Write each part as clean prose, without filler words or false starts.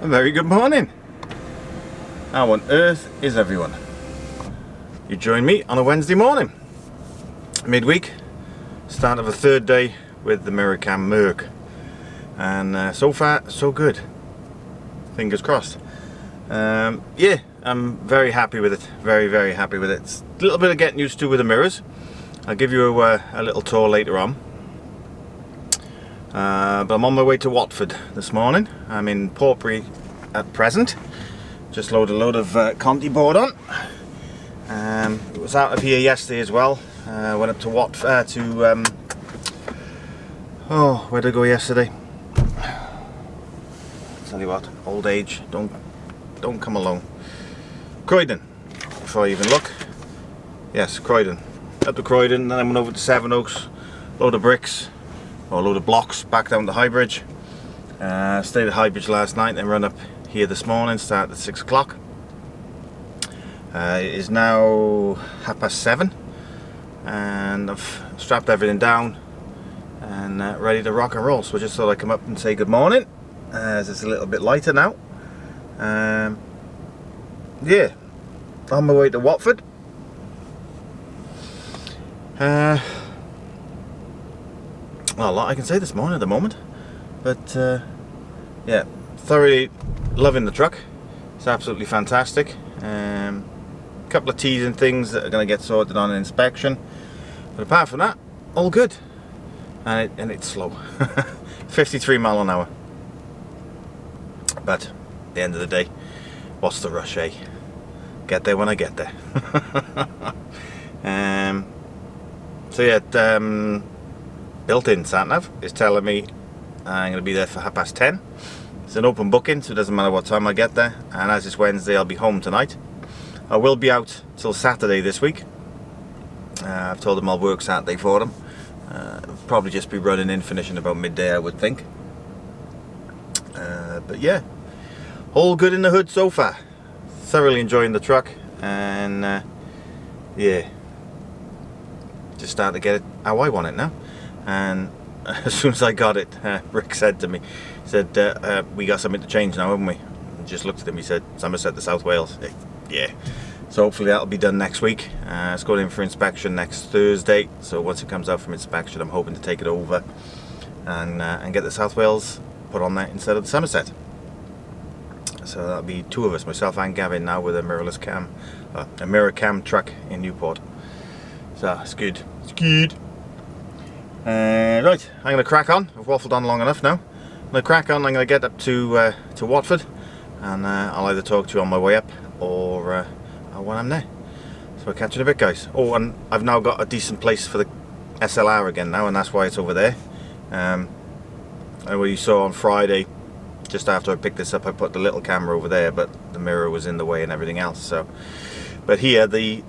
A very good morning. How on earth is everyone? You join me on a Wednesday morning, midweek, start of a third day with the mirror cam Merc, and so far so good. Fingers crossed. Yeah, I'm very happy with it. Very happy with it. It's a little bit of getting used to with the mirrors. I'll give you a little tour later on. But I'm on my way to Watford this morning. I'm in Portbury at present. Just loaded a load of Conti board on. It was out of here yesterday as well. Went up to Watford where did I go yesterday? Tell you what, old age, don't come along. Croydon, before I even look. Yes, Croydon. Up to Croydon, then I went over to Sevenoaks, load of bricks. Or a load of blocks back down to Highbridge. Stayed at Highbridge last night, then run up here this morning, started at 6 o'clock. It is now 7:30 and I've strapped everything down and ready to rock and roll. So I just thought I'd come up and say good morning, as it's a little bit lighter now. Yeah, on my way to Watford. Well, a lot I can say this morning at the moment, but yeah, thoroughly loving the truck. It's absolutely fantastic. A couple of teething things that are going to get sorted on in inspection, but apart from that, all good. And it's slow, 53 mile an hour. But at the end of the day, what's the rush, eh? Get there when I get there. So yeah. Built-in sat-nav is telling me I'm going to be there for 10:30. It's an open booking, so it doesn't matter what time I get there. And as it's Wednesday, I'll be home tonight. I will be out till Saturday this week. I've told them I'll work Saturday for them. Probably just be running in, finishing about midday, I would think. But yeah, all good in the hood so far. Thoroughly enjoying the truck, and yeah, just starting to get it how I want it now. And as soon as I got it, Rick said to me, he said, we got something to change now, haven't we? I just looked at him, he said, Somerset to South Wales. Yeah, so hopefully that'll be done next week. It's going in for inspection next Thursday, so once it comes out from inspection, I'm hoping to take it over and get the South Wales put on there instead of the Somerset. So that'll be two of us, myself and Gavin, now with a mirrorless cam, a mirror cam truck in Newport. So it's good, it's good. Right, I'm going to crack on. I've waffled on long enough now. I'm going to crack on. I'm going to get up to Watford, and I'll either talk to you on my way up or when I'm there. So I'll catch you in a bit, guys. Oh, and I've now got a decent place for the SLR again now, and that's why it's over there. And what you saw on Friday, just after I picked this up, I put the little camera over there, but the mirror was in the way and everything else. So, but here the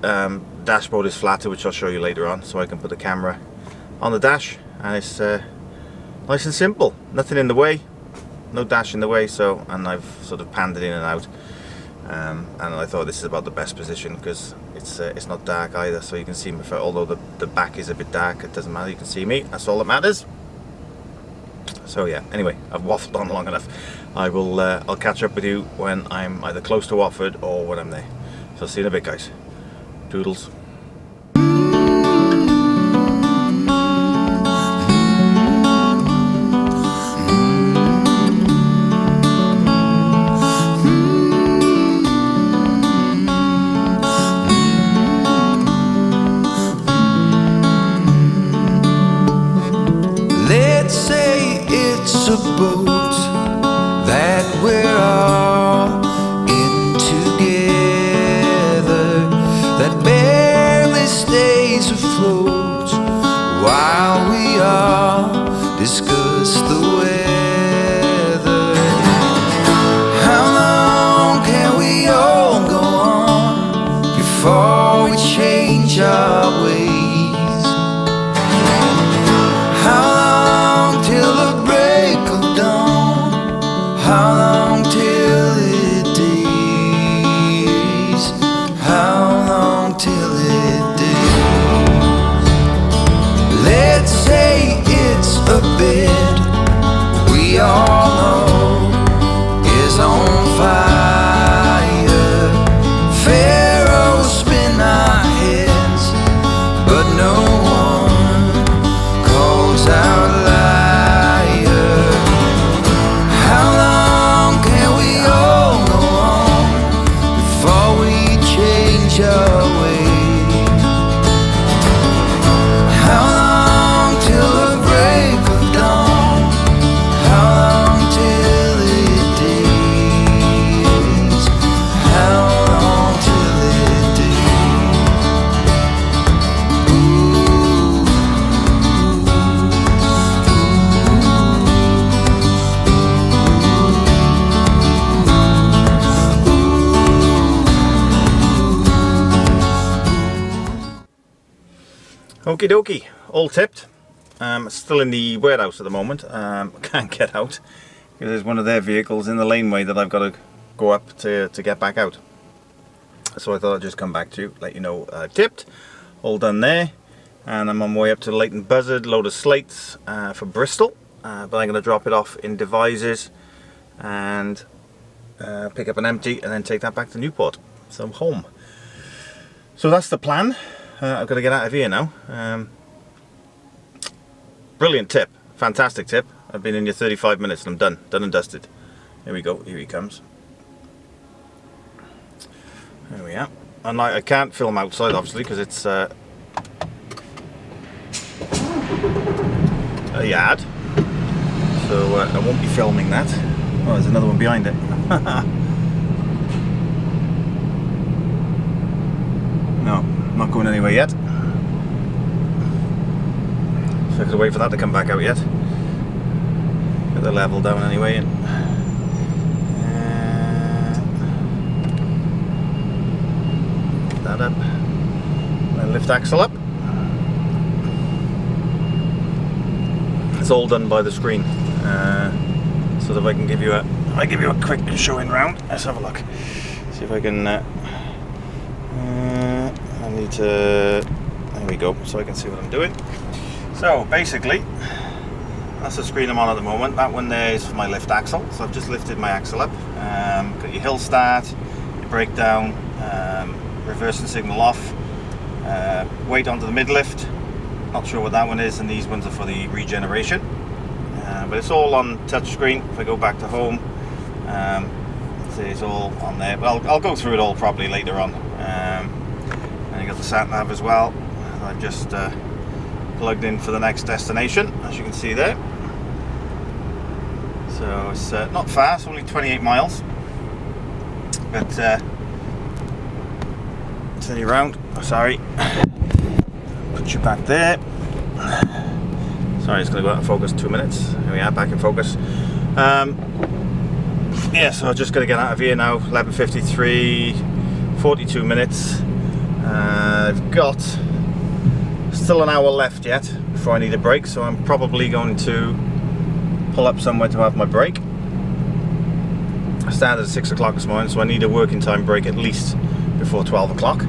dashboard is flatter, which I'll show you later on, so I can put the camera on the dash, and it's nice and simple, nothing in the way, no dash in the way. So, and I've sort of panned it in and out, and I thought this is about the best position because it's not dark either, so you can see me. Although the back is a bit dark, it doesn't matter, you can see me, that's all that matters. So yeah, anyway, I've waffled on long enough. I'll catch up with you when I'm either close to Watford or when I'm there. So see you in a bit, guys. Doodles. A boat that we're all in together, that barely stays afloat while we all discuss the weather. How long can we all go on before we change our ways? How long till it days? How long till it days? Let's say it Okie dokie, all tipped. Still in the warehouse at the moment. Can't get out because there's one of their vehicles in the laneway that I've got to go up to get back out. So I thought I'd just come back to you, let you know tipped, all done there, and I'm on my way up to Leighton Buzzard, load of slates for Bristol, but I'm going to drop it off in Devizes and pick up an empty and then take that back to Newport, so I'm home. So that's the plan. I've got to get out of here now. Brilliant tip, fantastic tip. I've been in here 35 minutes and I'm done and dusted. Here we go, here he comes. There we are. And I can't film outside obviously because it's a yard, so I won't be filming that. Oh, there's another one behind it. No, not going anywhere yet. So I could wait for that to come back out yet. Get the level down anyway. And that up. And lift axle up. It's all done by the screen. So that I can give you a quick showing round. Let's have a look. See if I can. I need to. There we go. So I can see what I'm doing. So basically, that's the screen I'm on at the moment. That one there is for my lift axle. So I've just lifted my axle up. Got your hill start, your brake down, reversing signal off, weight onto the mid lift. Not sure what that one is, and these ones are for the regeneration. But it's all on touchscreen. If I go back to home, it's all on there. But I'll go through it all properly later on. And you got the sat nav as well. I've just plugged in for the next destination, as you can see there. So it's not far, it's only 28 miles. But turn you around. Sorry. Put you back there. Sorry, it's going to go out of focus 2 minutes. Here we are, back in focus. Yeah, so I'm just going to get out of here now. 11:53, 42 minutes. I've got still an hour left yet before I need a break, so I'm probably going to pull up somewhere to have my break. I started at 6 o'clock this morning, so I need a working time break at least before 12 o'clock.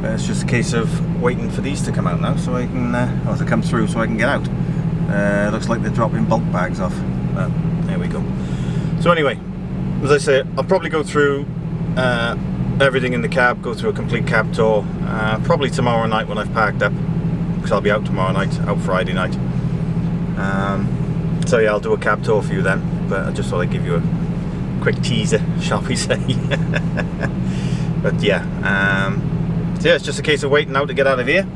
It's just a case of waiting for these to come out now, so I can, or to come through, so I can get out. Looks like they're dropping bulk bags off. There we go. So anyway, as I say, I'll probably go through everything in the cab, go through a complete cab tour, probably tomorrow night when I've parked up, because I'll be out tomorrow night, out Friday night. So yeah, I'll do a cab tour for you then, but I just thought I'd give you a quick teaser, shall we say. But yeah, so yeah, it's just a case of waiting now to get out of here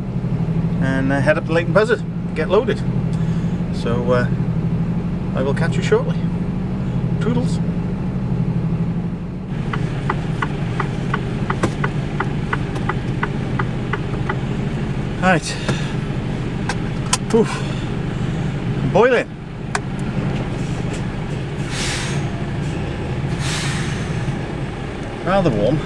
and head up to Leighton Buzzard, get loaded. So I will catch you shortly. Toodles. Right. Oof. Boiling. Rather warm.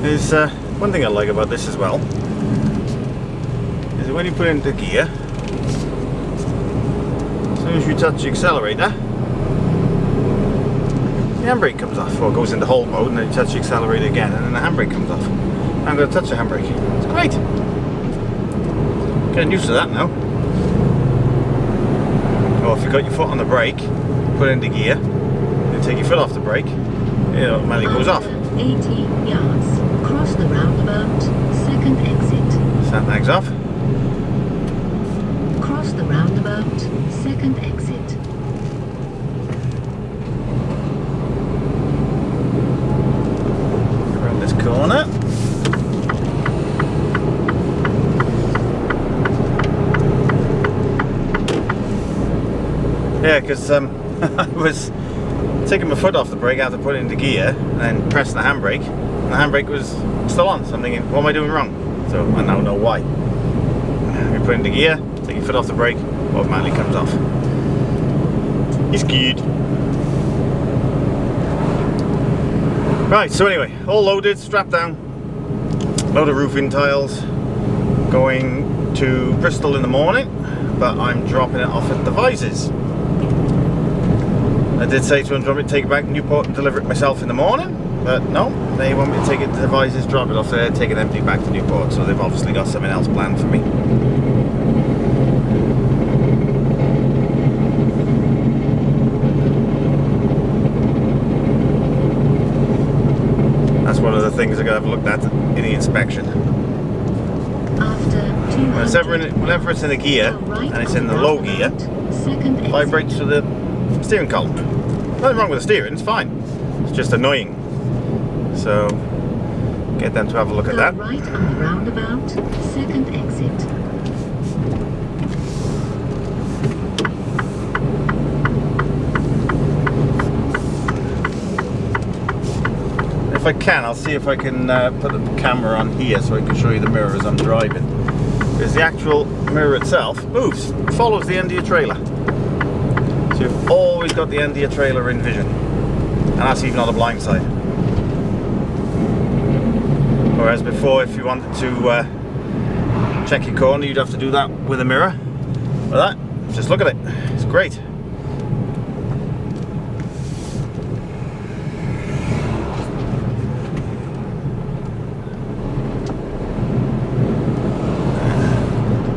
There's one thing I like about this as well, is that when you put it into gear, as soon as you touch the accelerator, the handbrake comes off, or goes into hold mode, and then you touch the accelerator again, and then the handbrake comes off. I'm going to touch the handbrake. It's great. Getting used to that now. Or if you've got your foot on the brake, put it into gear, and take your foot off the brake, it automatically goes off. 18 yards. Cross the roundabout, second exit. Sat nav's off. Cross the roundabout, second exit. Around this corner. Yeah, because I was taking my foot off the brake after putting it into gear and then pressed the handbrake. And the handbrake was still on, so I'm thinking, what am I doing wrong? So I now know why. You put it into gear, take your foot off the brake, automatically comes off. It's good. Right, so anyway, all loaded, strapped down, load of roofing tiles, going to Bristol in the morning, but I'm dropping it off at Devizes. I did say to them, do you want me to take it back to Newport and deliver it myself in the morning? But no, they want me to take it to Devizes, drop it off there, take it empty back to Newport, so they've obviously got something else planned for me. That's one of the things I'm going to have looked at in the inspection. Whenever it's in a gear and it's in the low gear, it vibrates to the steering column. Nothing wrong with the steering, it's fine. It's just annoying. So get them to have a look at that. Right on the roundabout, second exit. If I can, I'll see if I can put the camera on here so I can show you the mirror as I'm driving. Because the actual mirror itself moves, follows the end of your trailer. So you've always got the end of your trailer in vision. And that's even on the blind side. Whereas before, if you wanted to check your corner, you'd have to do that with a mirror. But that, just look at it, it's great.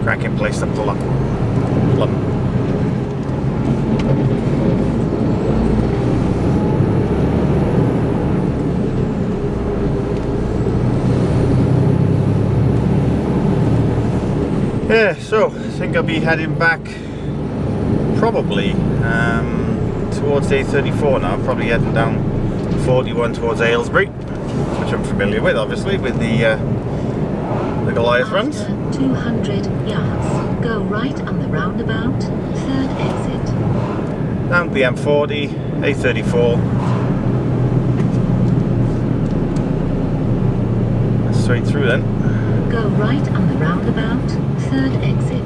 Cracking place to pull up. Yeah, so I think I'll be heading back probably towards A34 now. I'm probably heading down 41 towards Aylesbury, which I'm familiar with, obviously, with the Goliath runs. 200 yards. Go right on the roundabout, third exit. Down the M40, A34. Straight through then. Go right on the roundabout, third exit.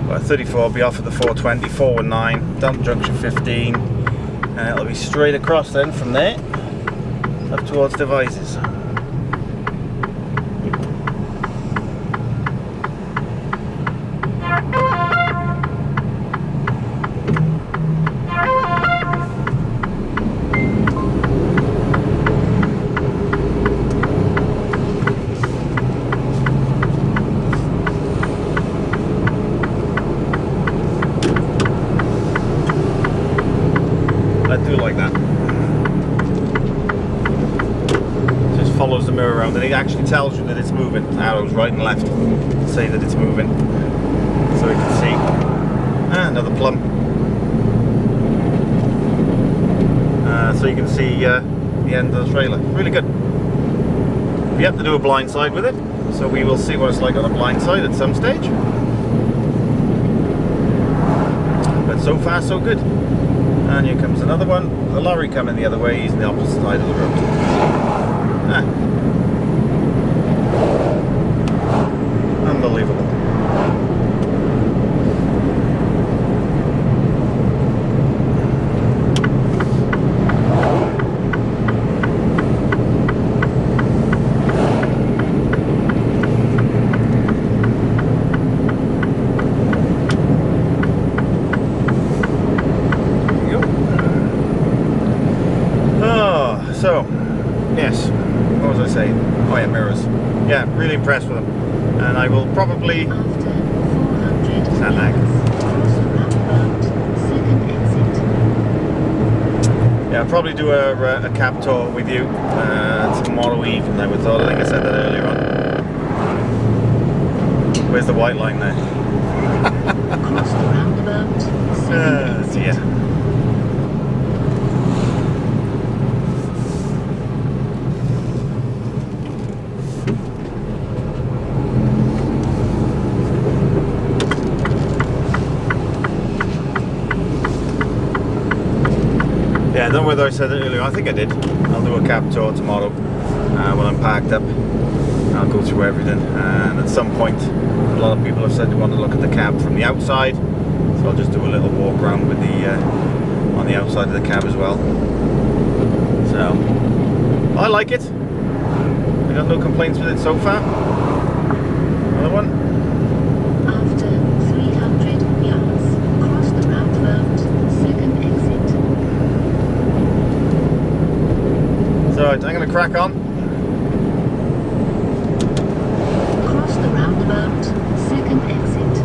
Well, 34 will be off at the 420, 419, down to junction 15. And it'll be straight across then from there up towards Devizes. I do like that. Just follows the mirror around and it actually tells you that it's moving. Arrows right and left to say that it's moving. So you can see. Another plum. So you can see the end of the trailer. Really good. We have to do a blind side with it. So we will see what it's like on a blind side at some stage. But so far so good. And here comes another one. The lorry coming the other way, he's on the opposite side of the road. Unbelievable. So, yes, what was I saying? Oh yeah, mirrors. Yeah, really impressed with them. And I will probably... After 400 Sound like. yards, cross the roundabout, second exit. Yeah, I'll probably do a cab tour with you tomorrow evening, I would thought. I think I said that earlier on. Where's the white line there? Cross the roundabout, second exit. Yeah. Yeah, I don't know whether I said it earlier. I think I did. I'll do a cab tour tomorrow when I'm parked up. I'll go through everything, and at some point a lot of people have said they want to look at the cab from the outside, so I'll just do a little walk around with the on the outside of the cab as well. So I like it. I got no complaints with it so far. Another one. After 300 yards, cross the roundabout, second exit. So I'm going to crack on. Cross the roundabout, second exit.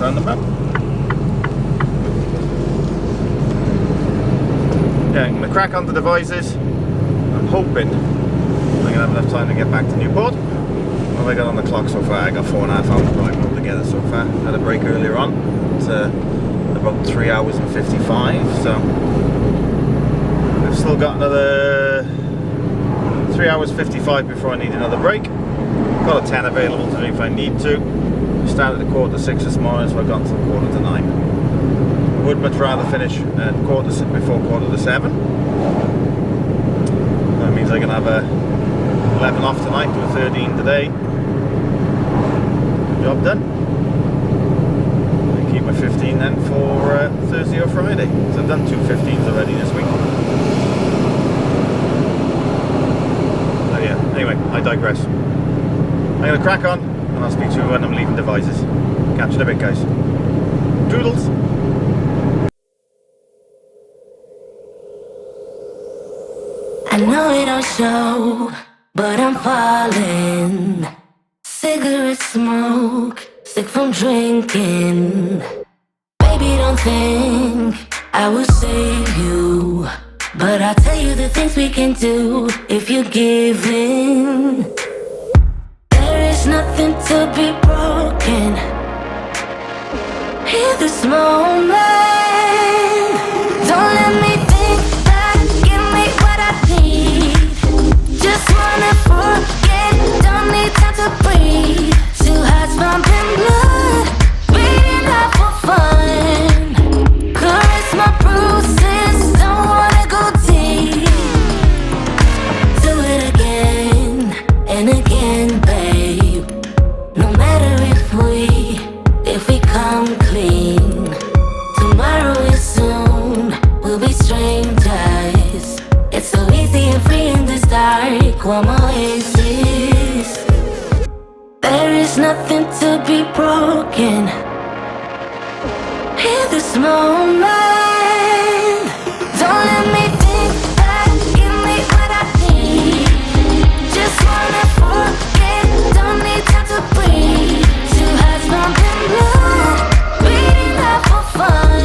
Roundabout. Yeah, I'm going to crack on the devices. I'm hoping I'm going to have enough time to get back to Newport. What have I got on the clock so far? I got 4.5 hours driving altogether so far. Had a break earlier on. It's about 3 hours and 55, so I've still got another 3 hours 55 before I need another break. Got a 10 available to me if I need to. I started at 6:15 this morning, so I got until 9:15. Would much rather finish at before 7:15. That means I can have a 11 off tonight, do a 13 today. Job done. And keep my 15 then for Thursday or Friday. So I've done 2 15s already this week. So yeah, anyway, I digress. I'm going to crack on and I'll speak to you when I'm leaving devices. Catch you in a bit, guys. Toodles! I know it don't show, but I'm falling. Cigarette smoke, sick from drinking. Baby, don't think I will save you, but I'll tell you the things we can do if you give in. There is nothing to be broken in this moment. Don't let me think back, give me what I need. Just wanna forget, don't need time to breathe. Two hearts pumping blood, beating up for fun. Caress my bruises, don't wanna go deep. Do it again and again, babe. No matter if we come clean. Tomorrow is soon, we'll be strangers. It's so easy and free in this dark, one more oasis. There is nothing to be broken in this moment. Don't let me think back, give me what I need. Just wanna forget, don't need time to breathe. Two hearts pumping blood, beating up for fun.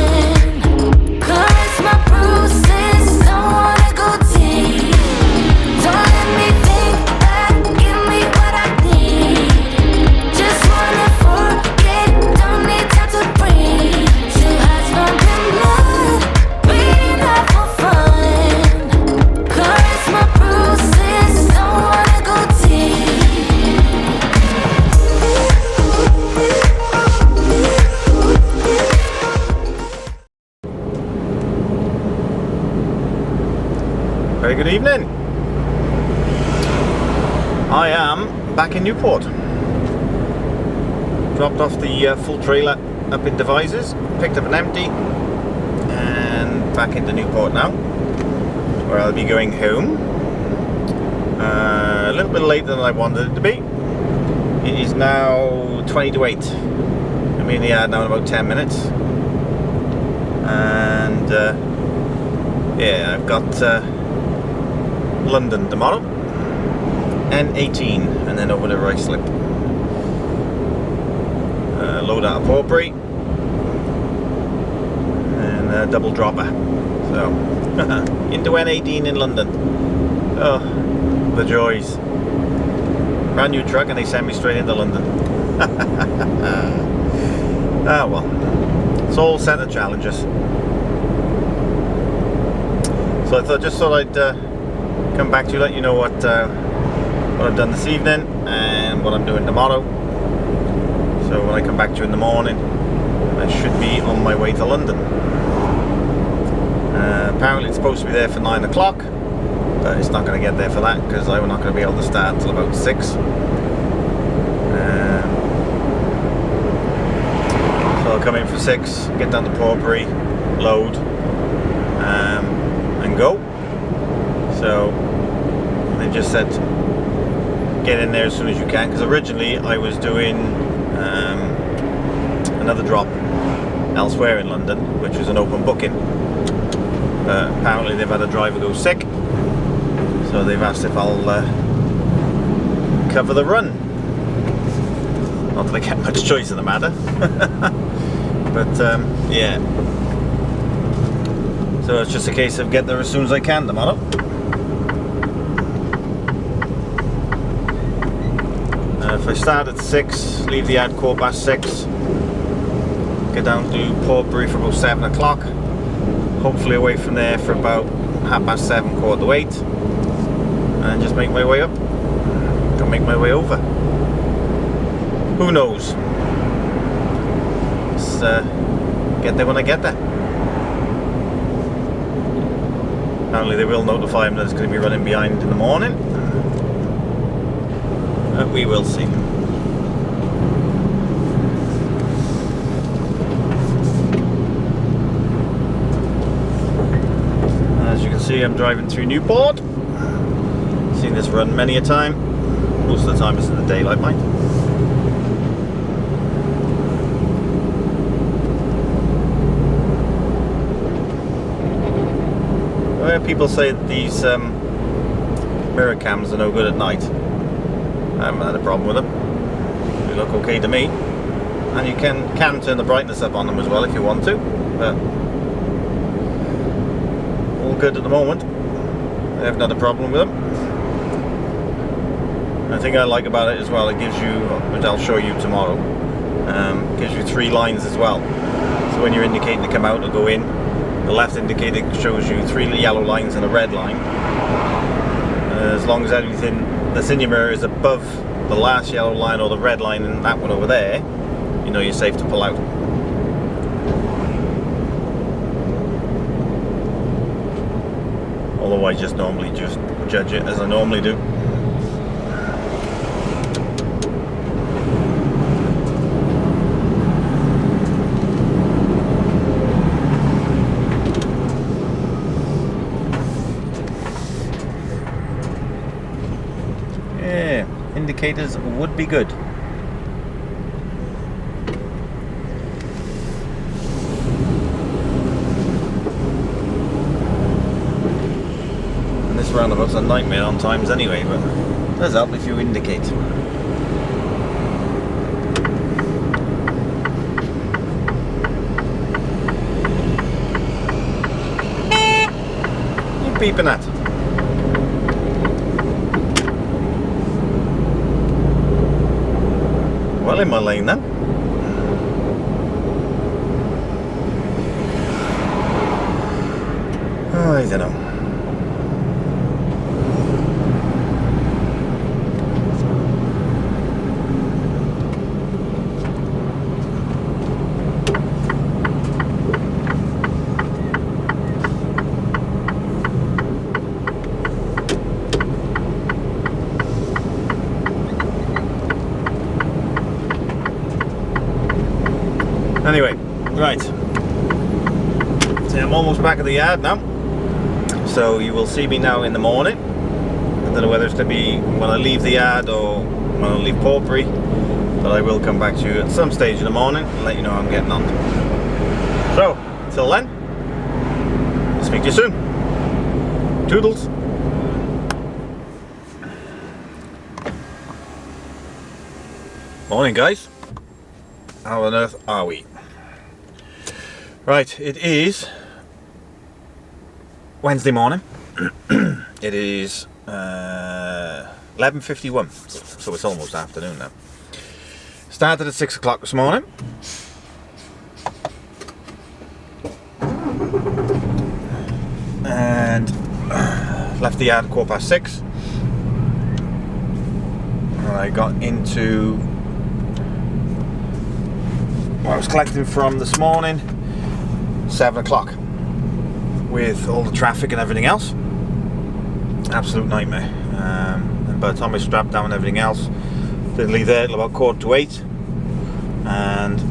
Caress my bruises, don't wanna go deep. Don't let me think back, give me what I need. Just wanna forget, don't need time to breathe. Two hearts pumping blood, beating up for fun. Caress my bruises, don't wanna go deep. Very good evening. I am back in Newport. Dropped off the full trailer up in Devizes, picked up an empty, and back into Newport now, where I'll be going home. A little bit later than I wanted it to be. It is now 20 to 8. I'm in the yard now in about 10 minutes. And yeah, I've got London tomorrow, N18, and then over to Ruislip. Load out a Portbury and a double dropper. So into N18 in London. Oh, the joys! Brand new truck, and they send me straight into London. Ah well, it's all set of challenges. So I just thought I'd come back to you, let you know what I've done this evening and what I'm doing tomorrow. So when I come back to you in the morning, I should be on my way to London. Apparently it's supposed to be there for 9 o'clock, but it's not going to get there for that because I'm not going to be able to start until about 6. I'll come in for 6, get down to Portbury, load, and go. So they just said get in there as soon as you can, because originally I was doing another drop elsewhere in London, which was an open booking. Apparently they've had a driver go sick, so they've asked if I'll cover the run. Not that I get much choice in the matter. But yeah, so it's just a case of get there as soon as I can tomorrow. If I start at 6, leave the ad 6:15, get down to Portbury for about 7 o'clock, hopefully away from there for about 7:30, 8:15, and just make my way up. I'll make my way over. Who knows? Just get there when I get there. Apparently they will notify him that it's going to be running behind in the morning. But we will see. As you can see, I'm driving through Newport. Seen this run many a time. Most of the time it's in the daylight, mind. People say that these mirror cams are no good at night. I haven't had a problem with them. They look okay to me. And you can turn the brightness up on them as well if you want to. But all good at the moment. I haven't had a problem with them. And the thing I like about it as well, it gives you, which I'll show you tomorrow, gives you 3 lines as well. So when you're indicating to come out or go in, the left indicator shows you 3 yellow lines and a red line. As long as everything that's in your mirror is above the last yellow line or the red line and that one over there, you know you're safe to pull out. Although I just normally just judge it as I normally do. Indicators would be good. And this roundabout's a nightmare on times anyway, but it does help if you indicate. What are you beeping at? Well, in my lane then. Oh, I don't know. Anyway, right. So I'm almost back at the yard now. So you will see me now in the morning. I don't know whether it's going to be when I leave the yard or when I leave Portbury, but I will come back to you at some stage in the morning and let you know how I'm getting on. So, until then, I'll speak to you soon. Toodles. Morning, guys. How on earth are we? Right, it is Wednesday morning. It is 11:51, so it's almost afternoon now. Started at 6 o'clock this morning. And left the yard at 6:15. And I got into what I was collecting from this morning, 7 o'clock, with all the traffic and everything else. Absolute nightmare. And by the time I strapped down and everything else, did leave there at about 7:45, and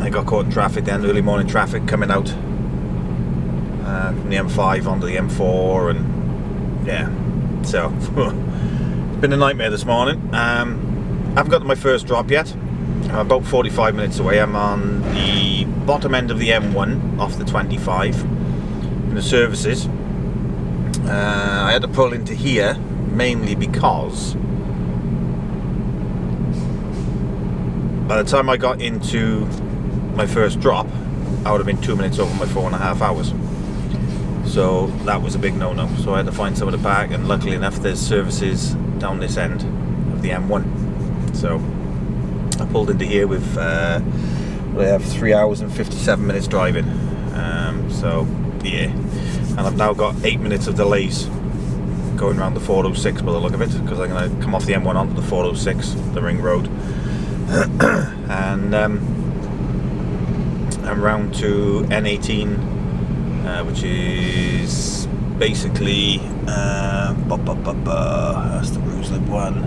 I got caught in traffic then, early morning traffic coming out from the M5 onto the M4, and yeah, so it's been a nightmare this morning. I haven't got to my first drop yet. I'm about 45 minutes away. I'm on the bottom end of the M1 off the 25 in the services. I had to pull into here mainly because by the time I got into my first drop, I would have been 2 minutes over my 4.5 hours. So that was a big no-no. So I had to find somewhere to park, and luckily enough there's services down this end of the M1. So I pulled into here with I have 3 hours and 57 minutes driving. So yeah, and I've now got 8 minutes of delays going around the 406 by the look of it, because I'm going to come off the M1 onto the 406, the ring road, and I'm round to N18, which is basically that's the Ruslip one.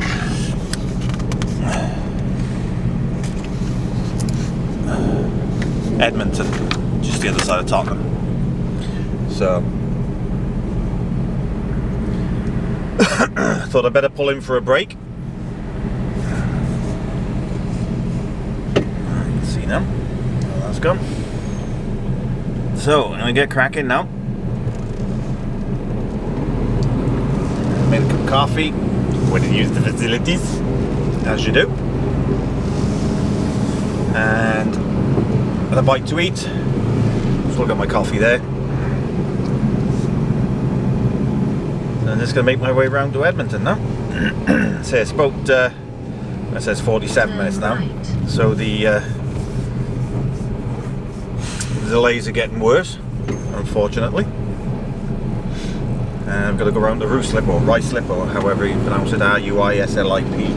Edmonton, just the other side of Tottenham. So thought I'd better pull in for a break. Let's see now. Well, that's gone. So I'm gonna get cracking now. Made a cup of coffee. Went to use the facilities, as you do. And a bite to eat. Still got my coffee there. And I'm just going to make my way around to Edmonton now. So it's about, it says 47 minutes now. So the delays are getting worse, unfortunately. And I've got to go around to Ruslip, or Ruislip, or however you pronounce it, R-U-I-S-L-I-P.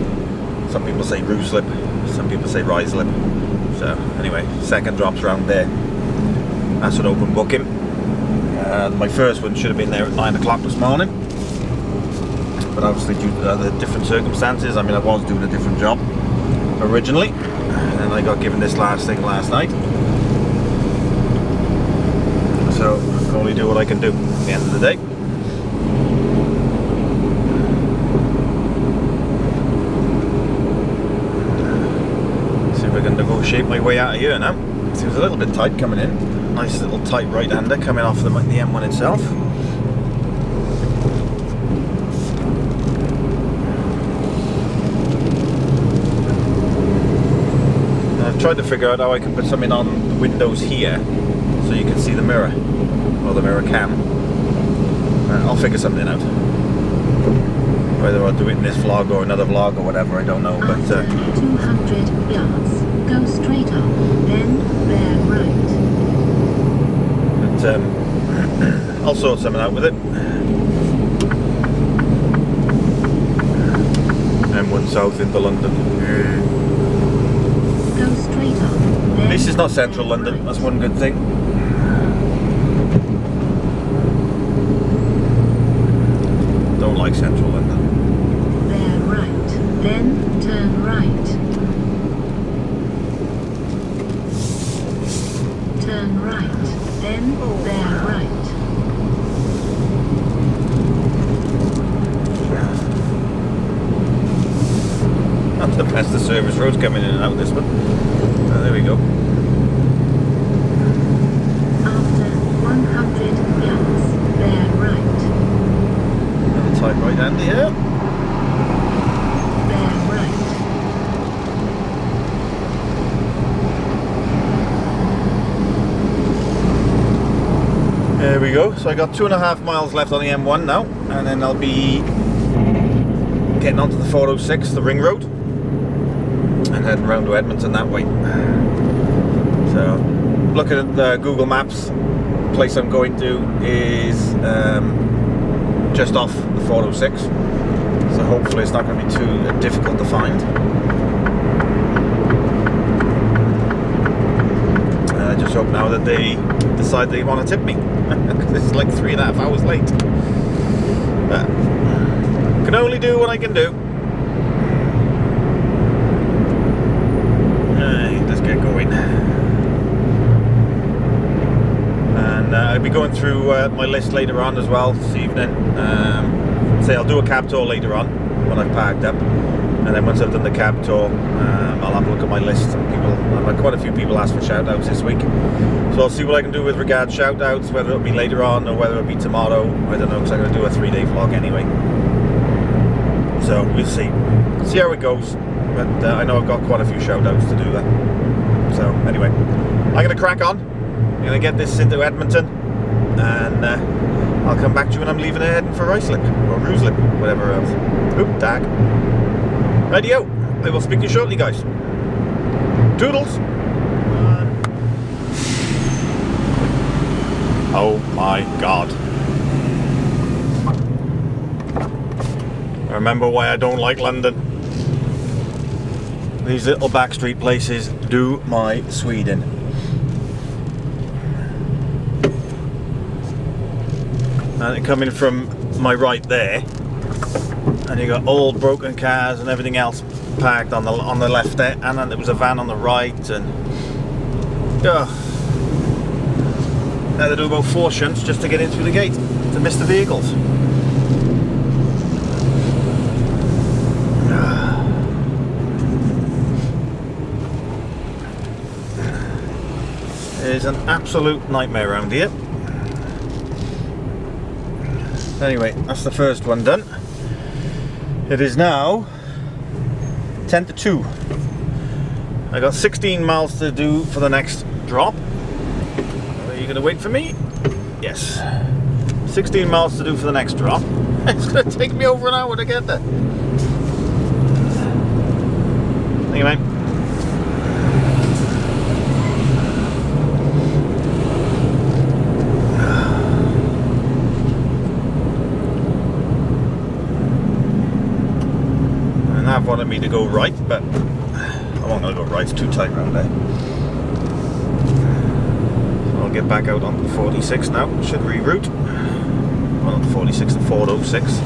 Some people say Ruslip, some people say Ruislip. So anyway, second drop's around there. That's an open booking. My first one should have been there at 9 o'clock this morning, but obviously due to the different circumstances, I mean I was doing a different job originally, and I got given this last thing last night. So I can only do what I can do at the end of the day. Negotiate my way out of here now. It was a little bit tight coming in. Nice little tight right-hander coming off the M1 itself. And I've tried to figure out how I can put something on the windows here so you can see the mirror, or the mirror cam. I'll figure something out. Whether I'll do it in this vlog or another vlog or whatever, I don't know. But 200 yards. Go straight up, then bear right. But I'll sort something out with it. M1 south into London. Go straight up. Then At least it's not central London. right. That's one good thing. Don't like central London. Bear right, then turn right. Turn right, then bear right. Not the best of service roads coming in and out this one. There we go. After 100 yards, bear right. Another tight right hand here. Bear right. There we go. So I got 2.5 miles left on the M1 now, and then I'll be getting onto the 406, the ring road, and heading round to Edmonton that way. So, looking at the Google Maps, the place I'm going to is just off the 406. So hopefully it's not going to be too difficult to find. I just hope now that they decide they want to tip me, because it's like 3.5 hours late. But can only do what I can do. Right, let's get going. be going through my list later on as well this evening. Say I'll do a cab tour later on when I've parked up, and then once I've done the cab tour, I'll have a look at my list. I've had quite a few people ask for shout outs this week, so I'll see what I can do with regard shout outs, whether it'll be later on or whether it'll be tomorrow. I don't know, because I'm going to do a 3-day vlog anyway, so we'll see how it goes. But I know I've got quite a few shout outs to do there. So anyway, I'm going to crack on. I'm going to get this into Edmonton, and I'll come back to you when I'm leaving it heading for Ruislip or Ruislip, whatever else. Oop, tag. Radio. I will speak to you shortly, guys. Toodles. Oh my God. I remember why I don't like London. These little backstreet places do my Sweden. And coming from my right there, and you got old broken cars and everything else parked on the left there, and then there was a van on the right, and I had to do about 4 shunts just to get in through the gate to miss the vehicles. It is an absolute nightmare around here. Anyway, that's the first one done. It is now 10 to 2. I got 16 miles to do for the next drop. Are you going to wait for me? Yes. 16 miles to do for the next drop. It's going to take me over an hour to get there. Thank you, mate. Have wanted me to go right, but I won't go right, it's too tight around there. So I'll get back out on the 46 now, should reroute. Well, not the 46, the 406.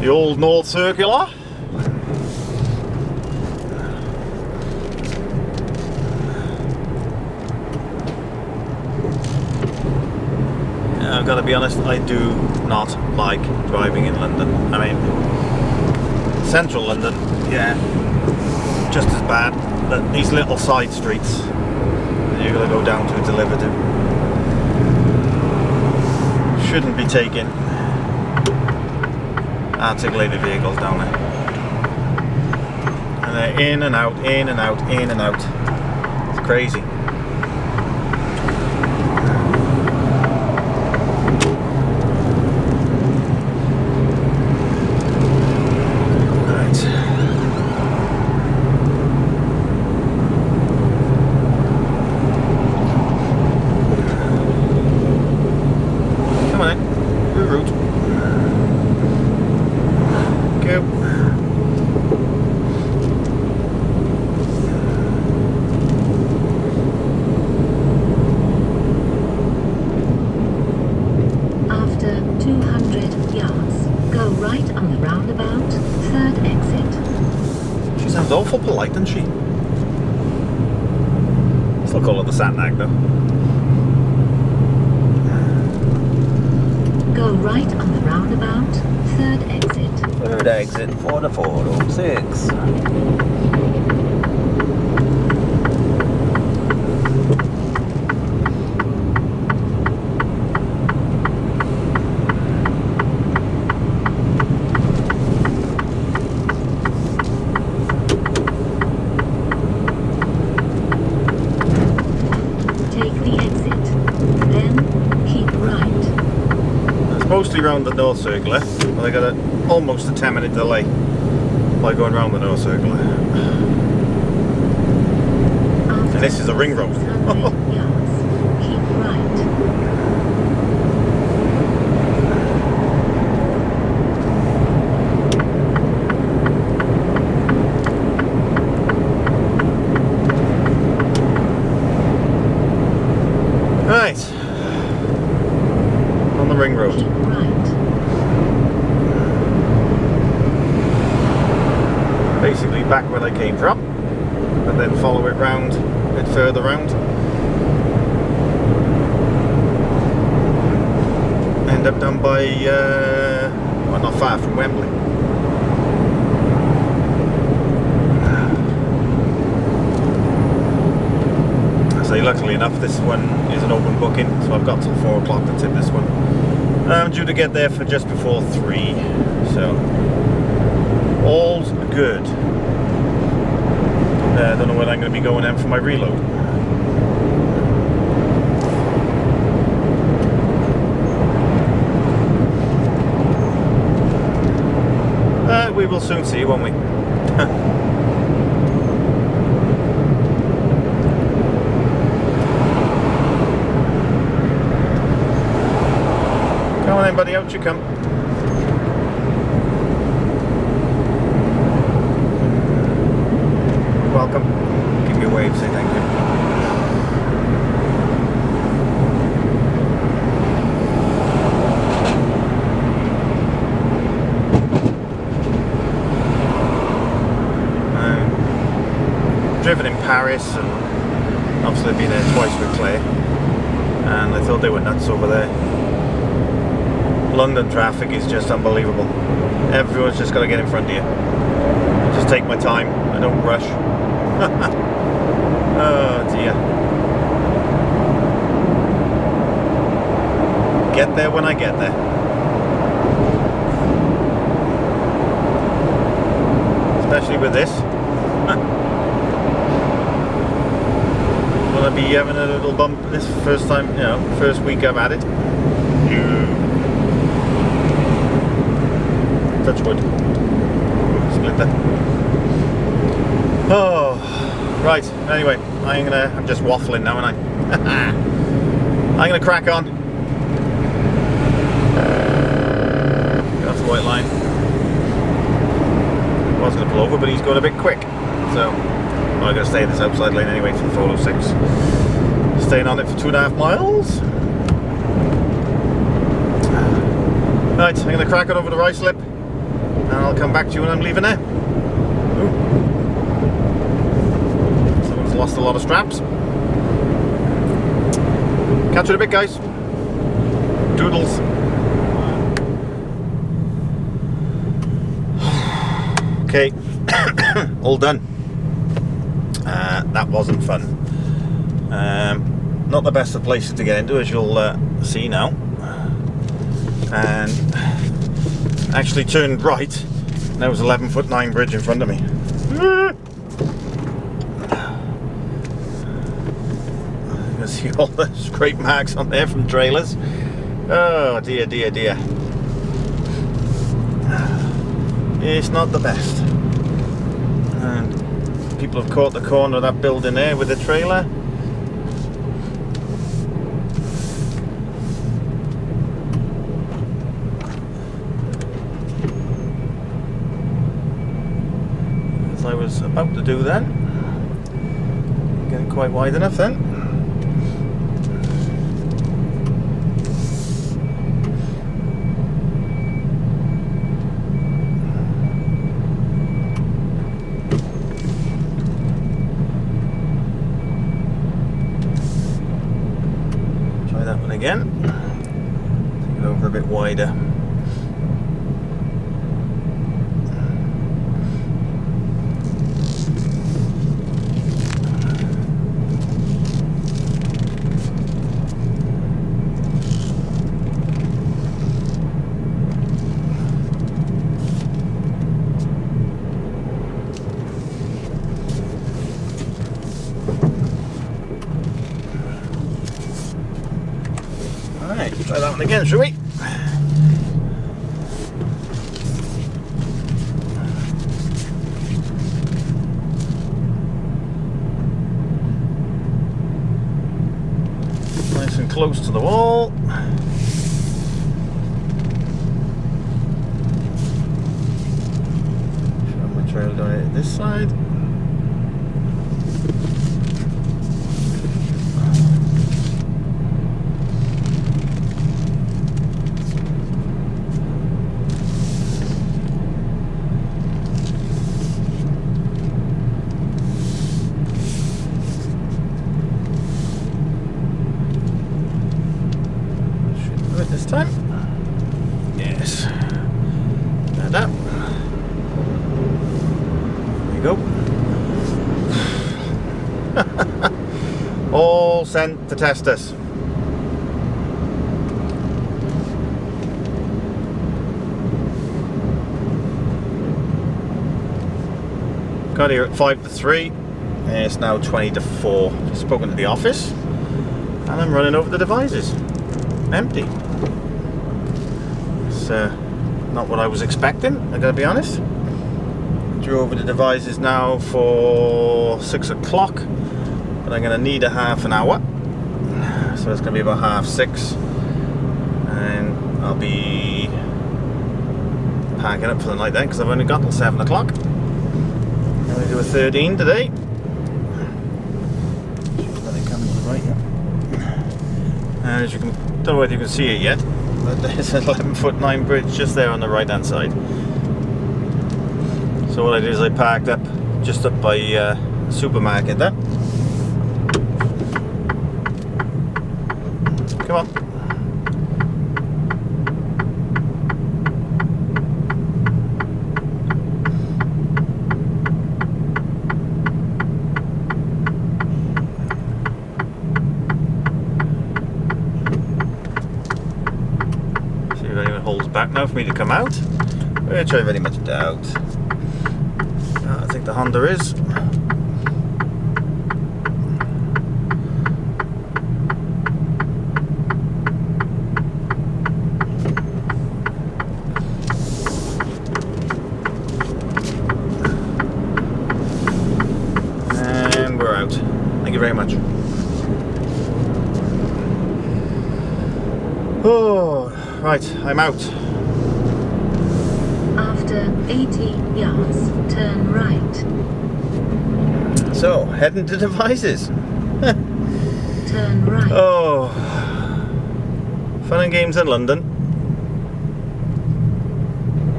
The old North Circular. I've got to be honest, I do not like driving in London. I mean, central London, yeah, just as bad. But these little side streets that you're going to go down to deliver to shouldn't be taking articulated vehicles down there. And they're in and out, in and out, in and out. It's crazy. Awful polite, isn't she? Still call it the sat-nav though. Go right on the roundabout, 3rd exit. 3rd exit for the 406. Mostly round the North Circular, but I got almost a 10-minute delay by going round the North Circular. And this is a ring road. Right. On the ring road. Basically back where I came from, and then follow it round, a bit further round. end up down by, well, not far from Wembley. So luckily enough, this one is an open booking, so I've got till 4 o'clock to tip this one. I'm due to get there for just before 3, so all's good. I don't know when I'm going to be going in for my reload. We will soon see, won't we? Come on then, buddy, out you come. Welcome. Give me a wave, say thank you. Driven in Paris, and obviously been there twice with Claire, and I thought they were nuts over there. London traffic is just unbelievable. Everyone's just got to get in front of you. Just take my time, I don't rush. Oh dear. Get there when I get there. Especially with this. Will I be having a little bump this first time, you know, first week I've had it? Touch wood. Splitter. Oh, right. Anyway, I'm just waffling now, aren't I? I'm gonna crack on. Get off the white line. I was gonna pull over, but he's going a bit quick, so I'm gonna stay in this outside lane anyway for the 406. Staying on it for 2.5 miles. Right, I'm gonna crack on over the rice slip, and I'll come back to you when I'm leaving there. Ooh. Someone's lost a lot of straps. Catch you in a bit, guys. Doodles. Okay, all done. That wasn't fun. Not the best of places to get into, as you'll see now. And actually turned right, and there was 11'9" bridge in front of me. You can see all the scrape marks on there from trailers. Oh dear, dear, dear. It's not the best. And people have caught the corner of that building there with the trailer. As I was about to do then. Getting quite wide enough then. Again, take it over a bit wider. Alright, try that one again, shall we? Nice and close to the wall. Show my trail down here this side. This time. this. Like that. There you go. All sent to test us. Got here at 5 to 3. And it's now 20 to 4. Just spoken to the office. And I'm running over the devices. Empty. It's not what I was expecting, I gotta be honest. Drew over the devices now for 6 o'clock. But I'm gonna need a half an hour. So it's gonna be about 5:30. And I'll be packing up for the night then, because I've only got till 7 o'clock. I'm going to do a 13 today. Let it come to the right, yeah. As you can, don't know whether you can see it yet, but there's an 11'9" bridge just there on the right hand side. So what I did is I parked up just up by supermarket there. Come on. Holds back now for me to come out, which I very much doubt. I think the Honda is. And we're out. Thank you very much. Oh. Right, I'm out. After 80 yards, turn right. So, heading to devices. Turn right. Oh, fun and games in London.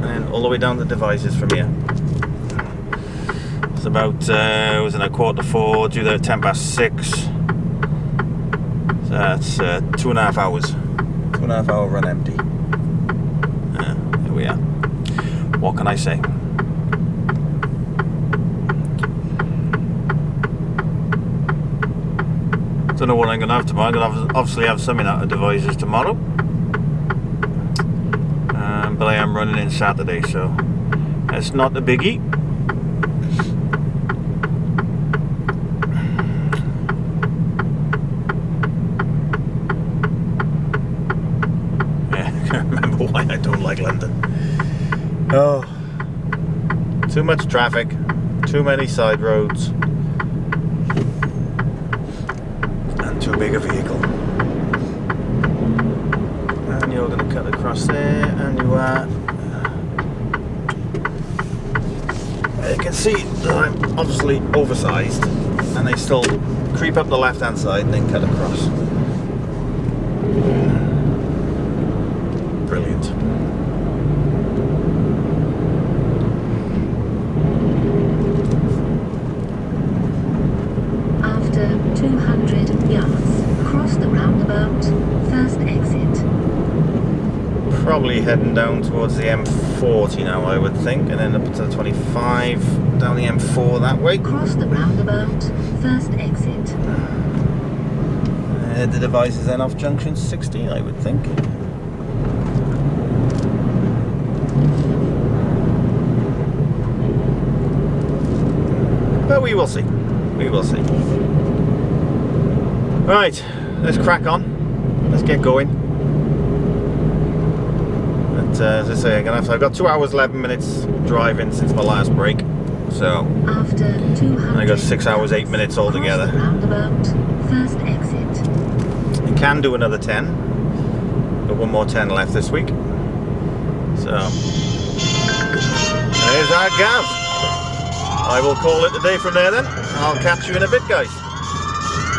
And all the way down to devices from here. It's about, was it a 3:45, due there at 6:10. So that's 2.5 hours. 2.5 hour run empty. Here we are. What can I say? Don't know what I'm going to have tomorrow. I'm going to obviously have something out of devices tomorrow. But I am running in Saturday, so it's not a biggie. Why I don't like London. Oh, too much traffic, too many side roads, and too big a vehicle. And you're going to cut across there, and you are. You can see that I'm obviously oversized, and they still creep up the left-hand side and then cut across. Brilliant. After 200 yards, cross the roundabout, first exit. Probably heading down towards the M40 now, I would think, and then up to the 25, down the M4 that way. Cross the roundabout, first exit. Head the devices then off junction 16, I would think. But we will see. We will see. Right, let's crack on. Let's get going. But as I say, I've got 2 hours 11 minutes driving since my last break. So After 200 I got 6 hours 8 minutes altogether. Cross the roundabout, first exit. I can do another 10. Got one more 10 left this week. So there's our gav. I will call it a day from there then. I'll catch you in a bit, guys.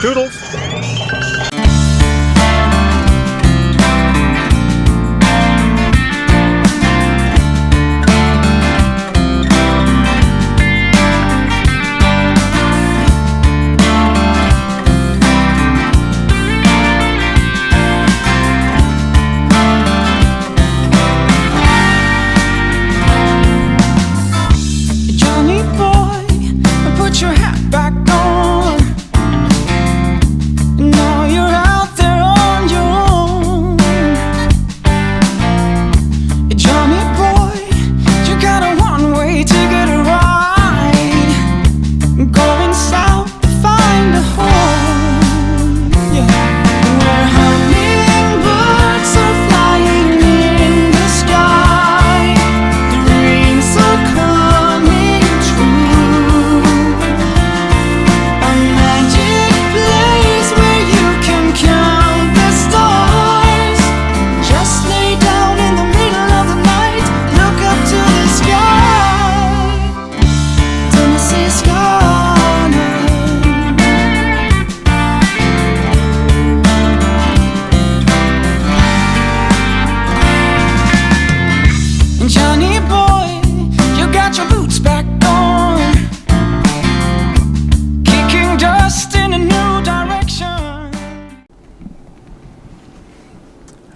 Toodles!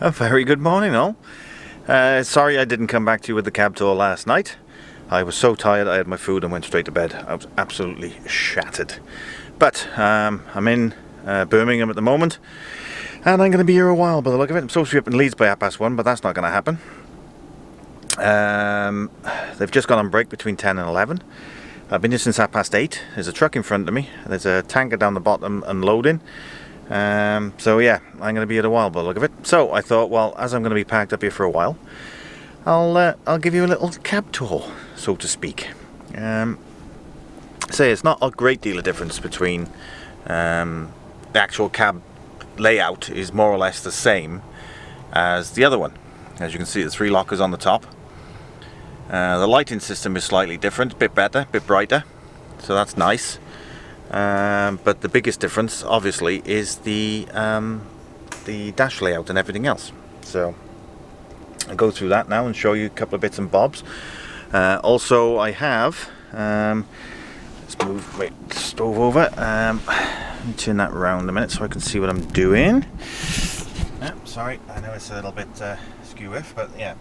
A very good morning, all. Sorry I didn't come back to you with the cab tour last night. I was so tired, I had my food and went straight to bed. I was absolutely shattered. But I'm in Birmingham at the moment, and I'm going to be here a while by the look of it. I'm supposed to be up in Leeds by 1:30, but that's not going to happen. They've just gone on break between 10 and 11. I've been here since 8:30. There's a truck in front of me. There's a tanker down the bottom unloading. So yeah, I'm going to be here a while by the look of it. So I thought, well, as I'm going to be parked up here for a while, I'll give you a little cab tour, so to speak. Say it's not a great deal of difference between the actual cab layout is more or less the same as the other one. As you can see, the 3 lockers on the top. The lighting system is slightly different, a bit better, a bit brighter, so that's nice. But the biggest difference, obviously, is the dash layout and everything else. So I'll go through that now and show you a couple of bits and bobs. Also, I have let's move my stove over. Let me turn that around a minute so I can see what I'm doing. Sorry, I know it's a little bit skew-iff, but yeah,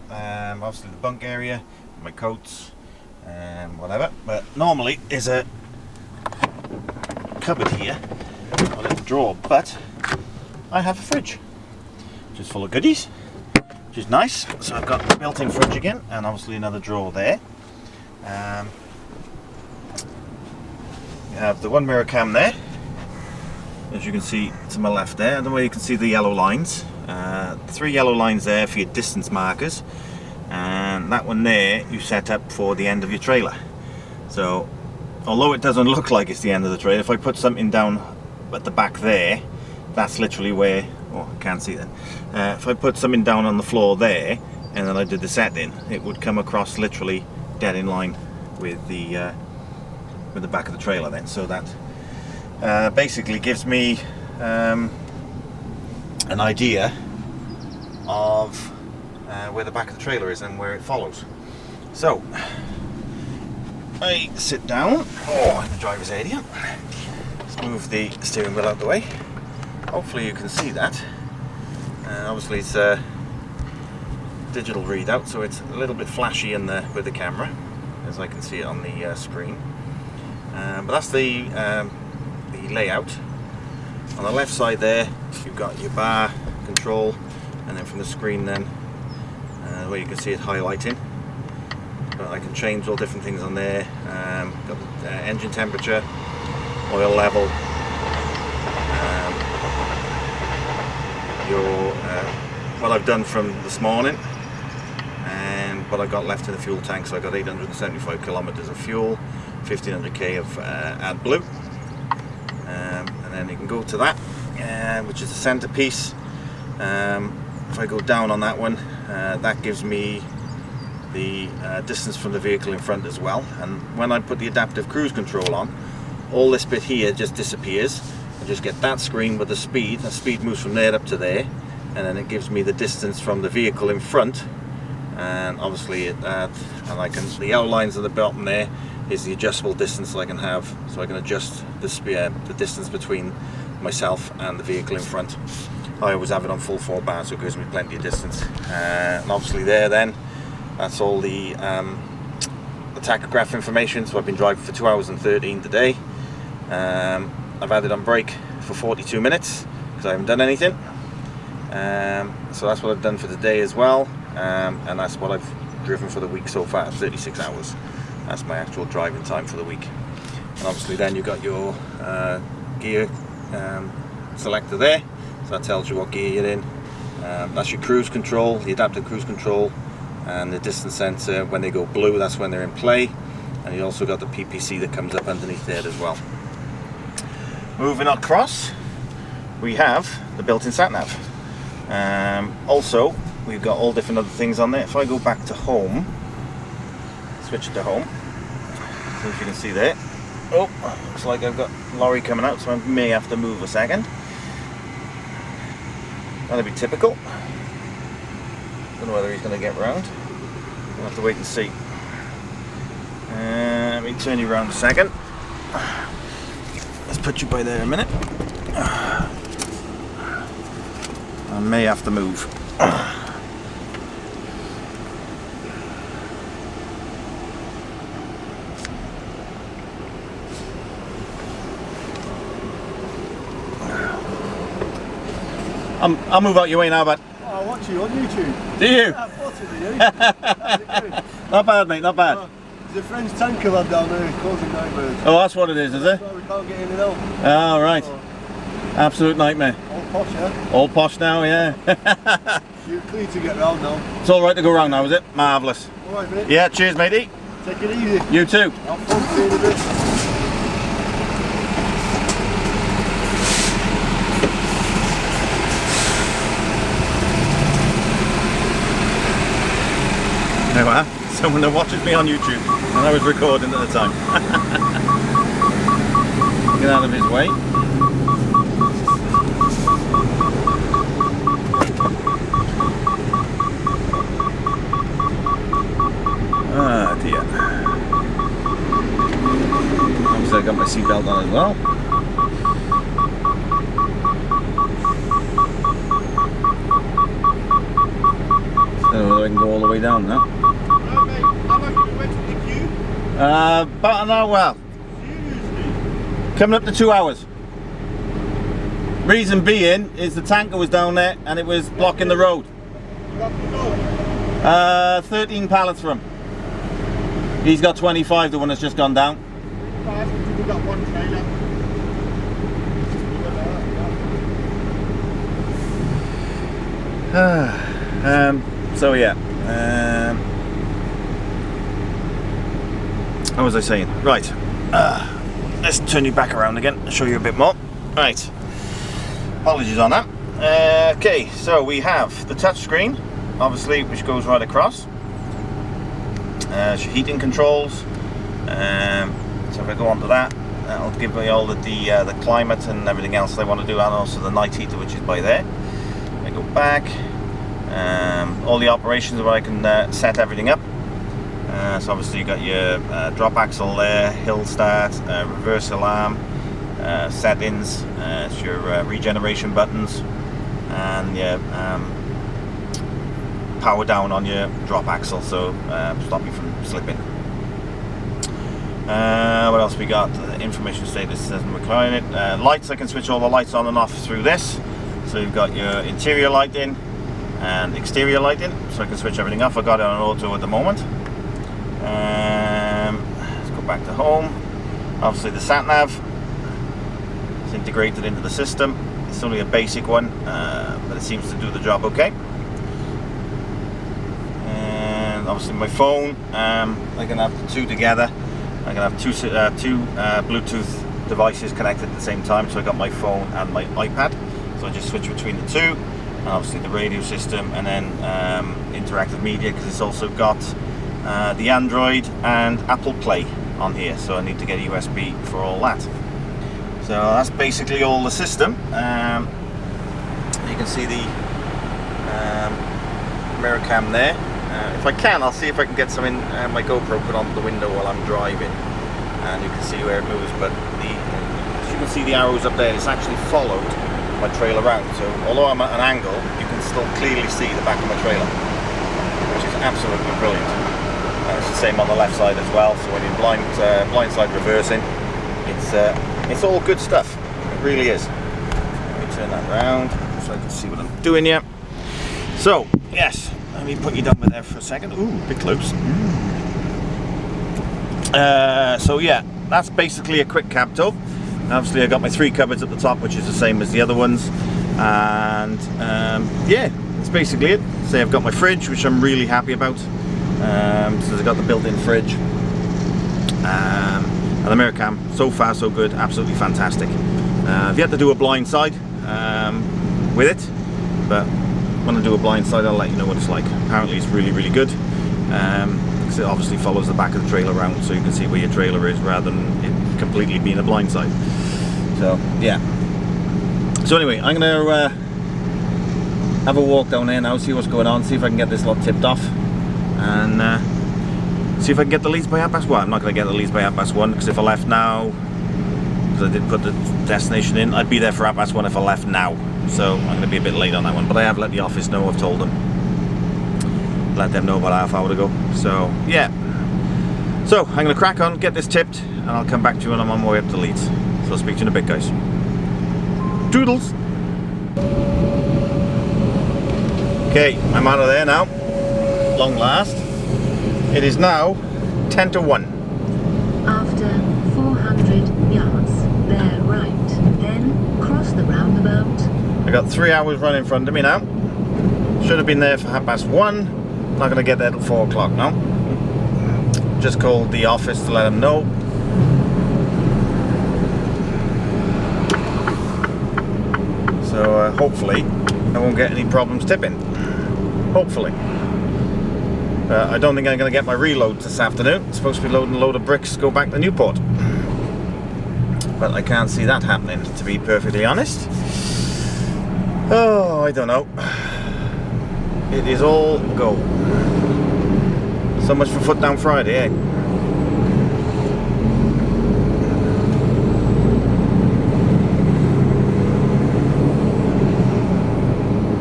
obviously the bunk area, my coats, whatever. But normally there's a cupboard here, a little drawer, but I have a fridge, which is full of goodies, which is nice. So I've got the built-in fridge again, and obviously another drawer there. You have the one mirror cam there, as you can see to my left there, and the way you can see the yellow lines. 3 yellow lines there for your distance markers, and that one there you set up for the end of your trailer. So although it doesn't look like it's the end of the trailer, if I put something down at the back there, that's literally where, oh, I can't see that. If I put something down on the floor there and then I did the setting, it would come across literally dead in line with the back of the trailer then. So that basically gives me an idea of where the back of the trailer is and where it follows. So I sit down, in the driver's area. Let's move the steering wheel out of the way. Hopefully you can see that. Obviously it's a digital readout, so it's a little bit flashy with the camera, as I can see it on the screen. But that's the layout. On the left side there, you've got your bar control, and then from the screen then, where you can see it highlighting. But I can change all different things on there. Got the engine temperature, oil level, what I've done from this morning, and what I got left in the fuel tank. So I got 875 kilometers of fuel, 1500k of AdBlue. And then you can go to that, which is the centerpiece. If I go down on that one, that gives me the distance from the vehicle in front as well. And when I put the adaptive cruise control on, all this bit here just disappears. I just get that screen with the speed. The speed moves from there up to there, and then it gives me the distance from the vehicle in front. And obviously and the yellow lines at the bottom there is the adjustable distance that I can have, so I can adjust the distance between myself and the vehicle in front. I always have it on full 4 bar, so it gives me plenty of distance. And obviously there then, that's all the tachograph information. So I've been driving for 2 hours and 13 today. I've had it on brake for 42 minutes because I haven't done anything. So that's what I've done for today as well, and that's what I've driven for the week so far, 36 hours. That's my actual driving time for the week. And obviously then you've got your gear selector there, so that tells you what gear you're in. That's your cruise control, the adaptive cruise control, and the distance sensor. When they go blue, that's when they're in play. And you also got the PPC that comes up underneath there as well. Moving across, we have the built-in sat-nav. Also, we've got all different other things on there. If I go back to home, switch it to home, so if you can see there, oh, looks like I've got a lorry coming out, so I may have to move a second. That'll be typical. Don't know whether he's going to get round. We'll have to wait and see. Let me turn you around a second. Let's put you by there a minute. I may have to move. I'll move out your way now, but I watch you on YouTube. do you? Yeah, of course I do. How's it going? Not bad, mate, not bad. There's a French tanker lad down there causing nightmares. Oh, that's what it is it? That's why we can't get in and out. Oh, right. Absolute nightmare. All posh, yeah? All posh now, yeah. You're clear to get round now. It's all right to go round now, is it? Marvellous. Alright, mate. Yeah, cheers, matey. Take it easy. You too. Have fun, see you in a bit. There we are. Someone that watches me on YouTube, and I was recording at the time. Get out of his way. Ah dear. Obviously I got my seatbelt on as well. I don't know whether I can go all the way down now. About an hour. Well, coming up to 2 hours. Reason being is the tanker was down there and it was blocking the road. 13 pallets from. He's got 25, the one that's just gone down. We've got one trailer. So yeah. What was I saying? Right. Let's turn you back around again and show you a bit more. Right. Apologies on that. Okay, so we have the touch screen, obviously, which goes right across. Your heating controls. So if I go on to that, that'll give me all the climate and everything else I want to do, and also the night heater, which is by there. I go back. All the operations where I can set everything up. So obviously you got your drop axle there, hill start, reverse alarm, settings, it's your regeneration buttons, and your power down on your drop axle, so stop you from slipping. What else we got? Information status says McLaren it. Lights, I can switch all the lights on and off through this. So you've got your interior lighting and exterior lighting, so I can switch everything off. I got it on auto at the moment. Let's go back to home. Obviously the sat nav is integrated into the system. It's only a basic one, but it seems to do the job okay. And obviously my phone, I can have the two together. I can have two Bluetooth devices connected at the same time, so I got my phone and my iPad, so I just switch between the two. And obviously the radio system, and then interactive media, because it's also got the Android and Apple Play on here, so I need to get a USB for all that. So that's basically all the system. You can see the mirror cam there. If I can, I'll see if I can get some in my GoPro put on the window while I'm driving, and you can see where it moves. But as you can see the arrows up there, it's actually followed my trailer around, so although I'm at an angle, you can still clearly see the back of my trailer, which is absolutely brilliant. It's the same on the left side as well, so when you're blindside reversing, it's all good stuff. It really is. Let me turn that around so I can see what I'm doing here. So yes, let me put you down there for a second. Ooh, a bit close. So yeah, that's basically a quick cab tour. Obviously I got my 3 cupboards at the top, which is the same as the other ones, and yeah, that's basically it. So I've got my fridge, which I'm really happy about. So I've got the built-in fridge, and the mirror cam. So far so good, absolutely fantastic. I've yet to do a blind side with it, but when I do a blind side I'll let you know what it's like. Apparently it's really, really good, because it obviously follows the back of the trailer around, so you can see where your trailer is rather than it completely being a blind side. So yeah, so anyway, I'm gonna have a walk down there now, see what's going on, see if I can get this lot tipped off, and see if I can get the Leeds by 1:30. I'm not going to get the Leeds by 1:30, because if I left now, because I did put the destination in, I'd be there for 1:30 if I left now. so I'm going to be a bit late on that one. But I have let the office know. I've told them. Let them know about half hour ago. So yeah. So I'm going to crack on, get this tipped, and I'll come back to you when I'm on my way up to Leeds. So I'll speak to you in a bit, guys. Doodles. Okay, I'm out of there now. Long last. It is now 10 to 1. After 400 yards, bear right, then cross the roundabout. I got 3 hours run in front of me now. Should have been there for 1:30. Not going to get there till 4 o'clock now. Just called the office to let them know. So hopefully I won't get any problems tipping. Hopefully. I don't think I'm going to get my reload this afternoon. It's supposed to be loading a load of bricks to go back to Newport. But I can't see that happening, to be perfectly honest. Oh, I don't know. It is all go. So much for Foot Down Friday, eh?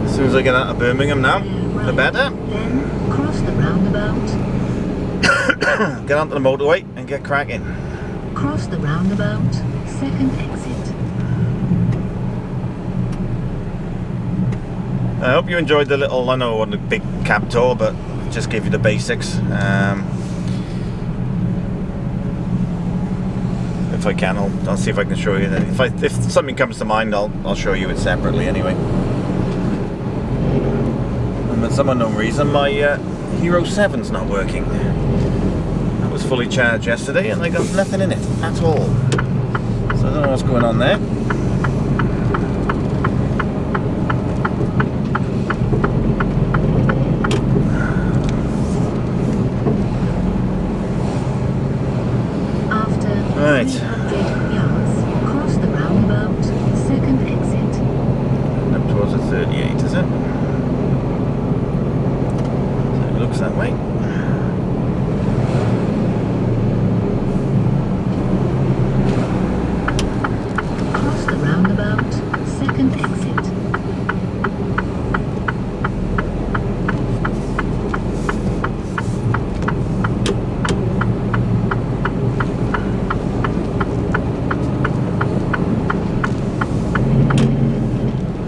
As soon as I get out of Birmingham now, the better. Then cross the roundabout. Get onto the motorway and get cracking. Cross the roundabout. Second exit. I hope you enjoyed the little, I know it wasn't a big cab tour, but just give you the basics. If I can, I'll see if I can show you that. If something comes to mind, I'll show you it separately anyway. And for some unknown reason, my Hero 7's not working. That was fully charged yesterday, and I got nothing in it at all. So I don't know what's going on there. Right. 300 yards, cross the roundabout, second exit. Up towards the 38, is it? So it looks that way. Cross the roundabout, second exit.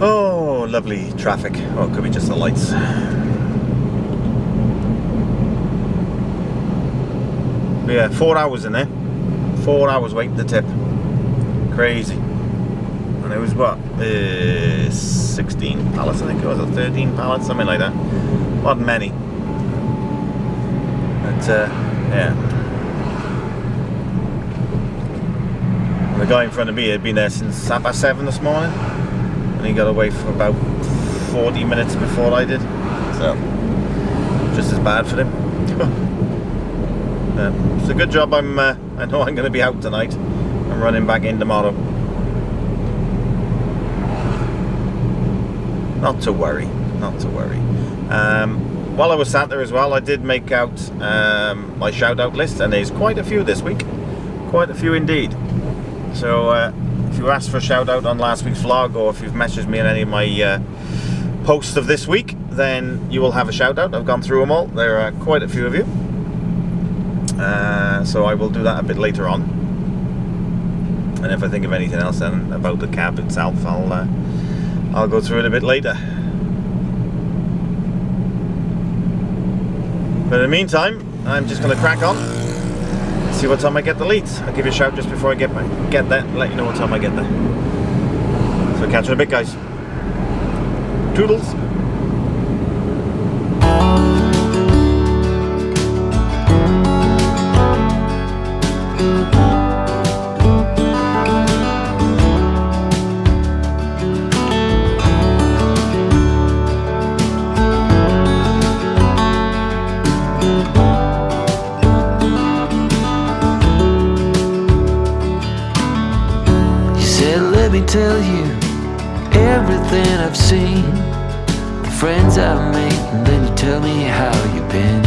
Oh, lovely traffic. Oh, it could be just the lights. But yeah, 4 hours in there. 4 hours waiting to tip. Crazy. And it was what? 16 pallets, I think it was, or 13 pallets, something like that. Wasn't many. But yeah. The guy in front of me had been there since 7:30 this morning. And he got away for about 40 minutes before I did, so just as bad for him. It's a good job I know I'm going to be out tonight. I'm running back in tomorrow. Not to worry, not to worry. While I was sat there as well, I did make out my shout out list, and there's quite a few this week, quite a few indeed. So if you asked for a shout out on last week's vlog, or if you've messaged me on any of my posts of this week, then you will have a shout out. I've gone through them all. There are quite a few of you. So I will do that a bit later on. And if I think of anything else then about the cab itself, I'll go through it a bit later. But in the meantime, I'm just going to crack on. See what time I get the Leeds. I'll give you a shout just before I get there, let you know what time I get there. So catch you in a bit, guys. Toodles. Let me tell you everything I've seen, the friends I've made, and then you tell me how you've been.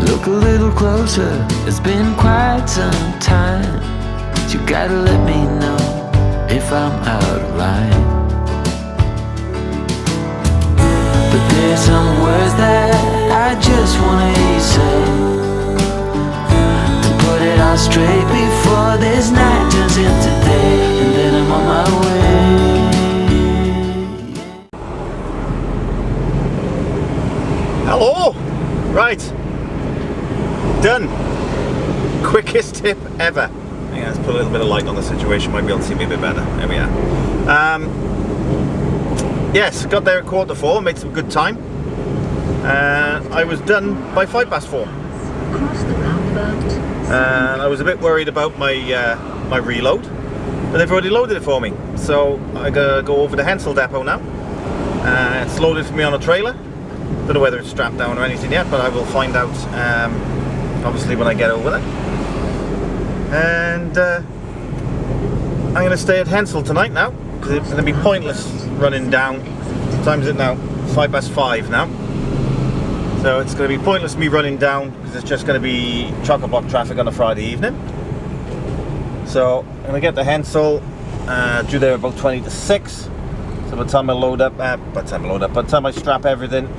Look a little closer, it's been quite some time, but you gotta let me know if I'm out of line. But there's some words that I just wanna hear you say, to put it all straight before this night turns into day, and then I'm on my way. Hello! Right. Done. Quickest tip ever. Hang on, let's put a little bit of light on the situation, might be able to see me a bit better. There we are. Yes, got there at 4:45, made some good time. I was done by 4:05. Cross the roundabout. And I was a bit worried about my my reload, but they've already loaded it for me. So I gotta go over to Hensel depot now. It's loaded for me on a trailer. Don't know whether it's strapped down or anything yet, but I will find out obviously when I get over there. And I'm going to stay at Hensel tonight now, because it's going to be pointless running down. What time is it now? 5:05 now. So it's going to be pointless me running down, because it's just going to be chock-a-block traffic on a Friday evening. So I'm going to get to Hensel, due there about 20 to 6. So by the time I load up, by the time I strap everything,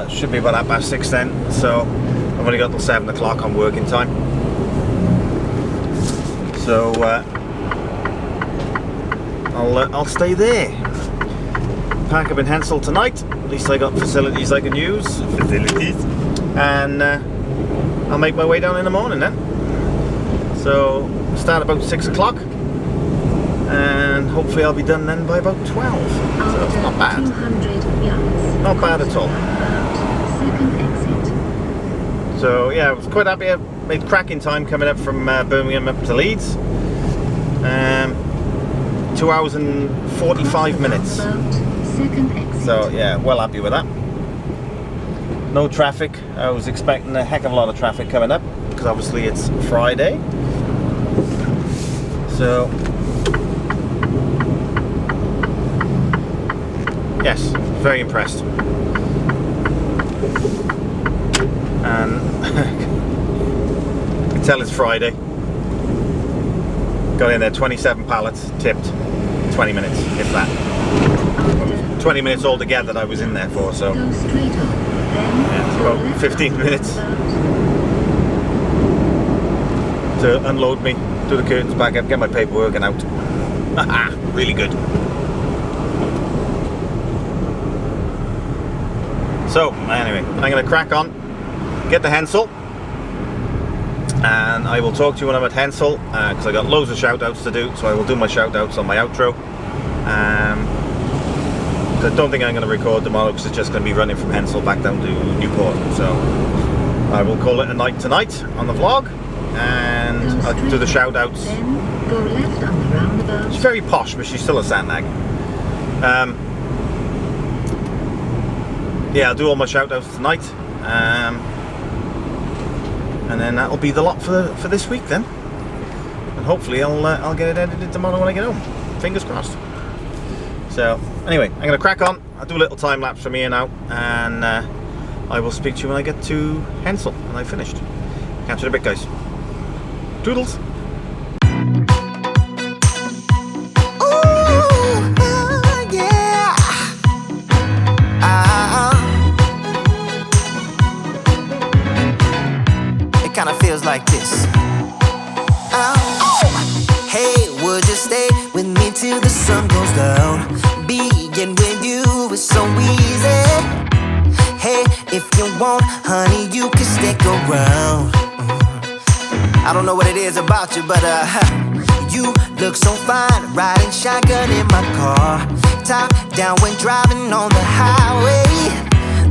should be about 6:30 then. So I've only got till 7 o'clock on working time. So I'll stay there. Pack up in Hensel tonight. At least I got facilities I can use. And I'll make my way down in the morning then. So start about 6 o'clock. And hopefully I'll be done then by about 12. So it's not bad. 200 yards. Not bad at all. Second exit. So yeah, I was quite happy. I made cracking time coming up from Birmingham up to Leeds. 2 hours and 45 minutes. Second exit. So yeah, well happy with that. No traffic. I was expecting a heck of a lot of traffic coming up, because obviously it's Friday. So yes, very impressed. And you can tell it's Friday. Got in there, 27 pallets, tipped, 20 minutes, if that. 20 minutes altogether that I was in there for, so Go straight on. Then yeah, it's go about left 15 on the minutes roundabout. to unload me, do the curtains back up, get my paperwork and out. Haha, really good. So anyway, I'm going to crack on, get to Hensel, and I will talk to you when I'm at Hensel, because I got loads of shout outs to do, so I will do my shout outs on my outro. I don't think I'm going to record tomorrow, because it's just going to be running from Hensel back down to Newport. So I will call it a night tonight on the vlog, and I'll do the shout outs. Then go left on the roundabout. She's very posh, but she's still a sand nag. Yeah, I'll do all my shout outs tonight, and then that'll be the lot for this week then. And hopefully I'll get it edited tomorrow when I get home. Fingers crossed. So anyway, I'm gonna crack on. I'll do a little time lapse from here now, and I will speak to you when I get to Hensel and I've finished. Catch you in a bit, guys. Toodles. Kinda feels like this. Oh, hey, would you stay with me till the sun goes down? Being with you is so easy. Hey, if you want, honey, you can stick around. I don't know what it is about you, but you look so fine, riding shotgun in my car, top down when driving on the highway.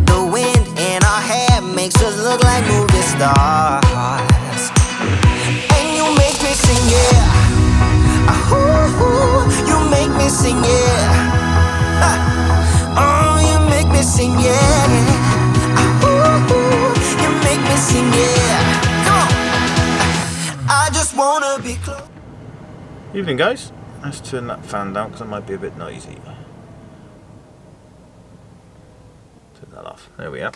The wind in our hair makes us look like movie stars. And you make me sing, yeah. Ooh, you make me sing, yeah. Oh, you make me sing, yeah. Ooh, you make me sing, yeah. Come on. I just wanna be close. Evening, guys. Let's turn that fan down because it might be a bit noisy. Turn that off. There we are.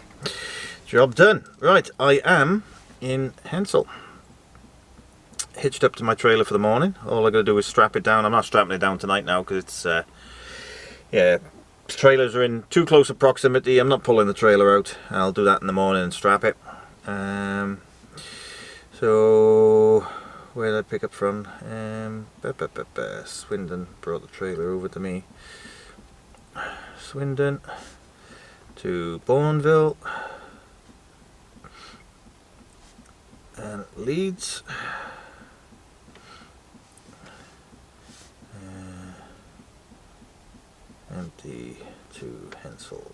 Job done. Right, I am in Hensel. hitched up to my trailer for the morning. All I got to do is strap it down. I'm not strapping it down tonight now because it's yeah, trailers are in too close a proximity. I'm not pulling the trailer out. I'll do that in the morning and strap it. So where did I pick up from? Swindon brought the trailer over to me. Swindon to Bourneville and Leeds. Empty to Hensel.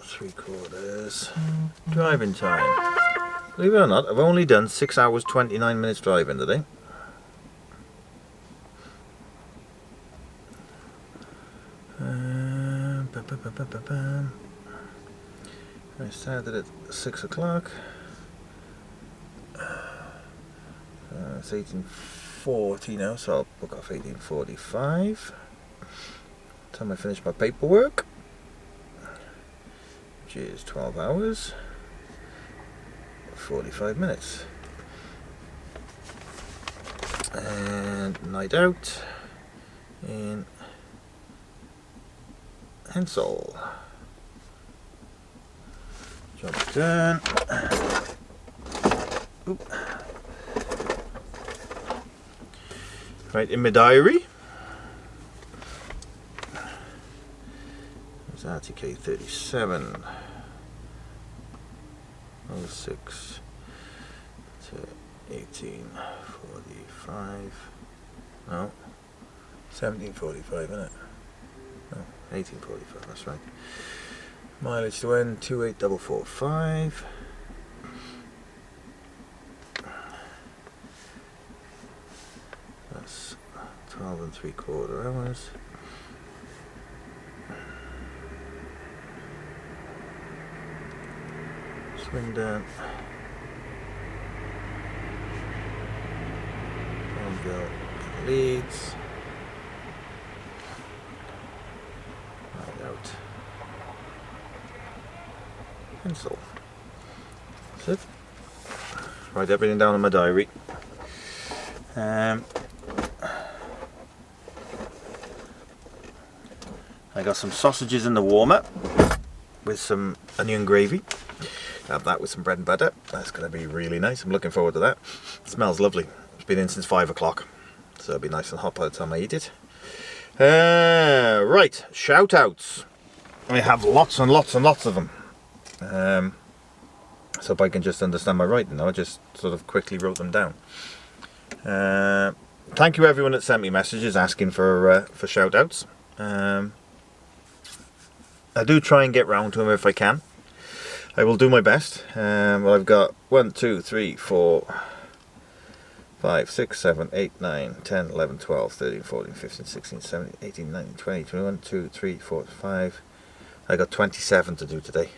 3/4 driving time. Believe it or not, I've only done 6 hours 29 minutes driving today. I started at 6 o'clock. It's 18:40 now, so I'll book off 18:45. Time I finish my paperwork, which is 12 hours 45 minutes. And night out in Hensel. Job done. Oop. Right, in my diary, it's RTK 37 06 to 18:45. No, 17:45, isn't it? No, 18:45. That's right. Mileage to end 28445. That's 12 3/4 hours. Swindon, Bourneville, Leeds. Right out. Pencil. That's it. Write everything down in my diary. I got some sausages in the warmer with some onion gravy. Have that with some bread and butter. That's going to be really nice. I'm looking forward to that. It smells lovely. It's been in since 5 o'clock, so it'll be nice and hot by the time I eat it. Right, shout outs. I have lots and lots and lots of them. So if I can just understand my writing now, I just sort of quickly wrote them down. Thank you everyone that sent me messages asking for shout outs. I do try and get round to them if I can. I will do my best. Well, I've got 1, 2, 3, 4, 5, 6, 7, 8, 9, 10, 11, 12, 13, 14, 15, 16, 17, 18, 19, 20, 21, 2, 3, 4, 5. I got 27 to do today.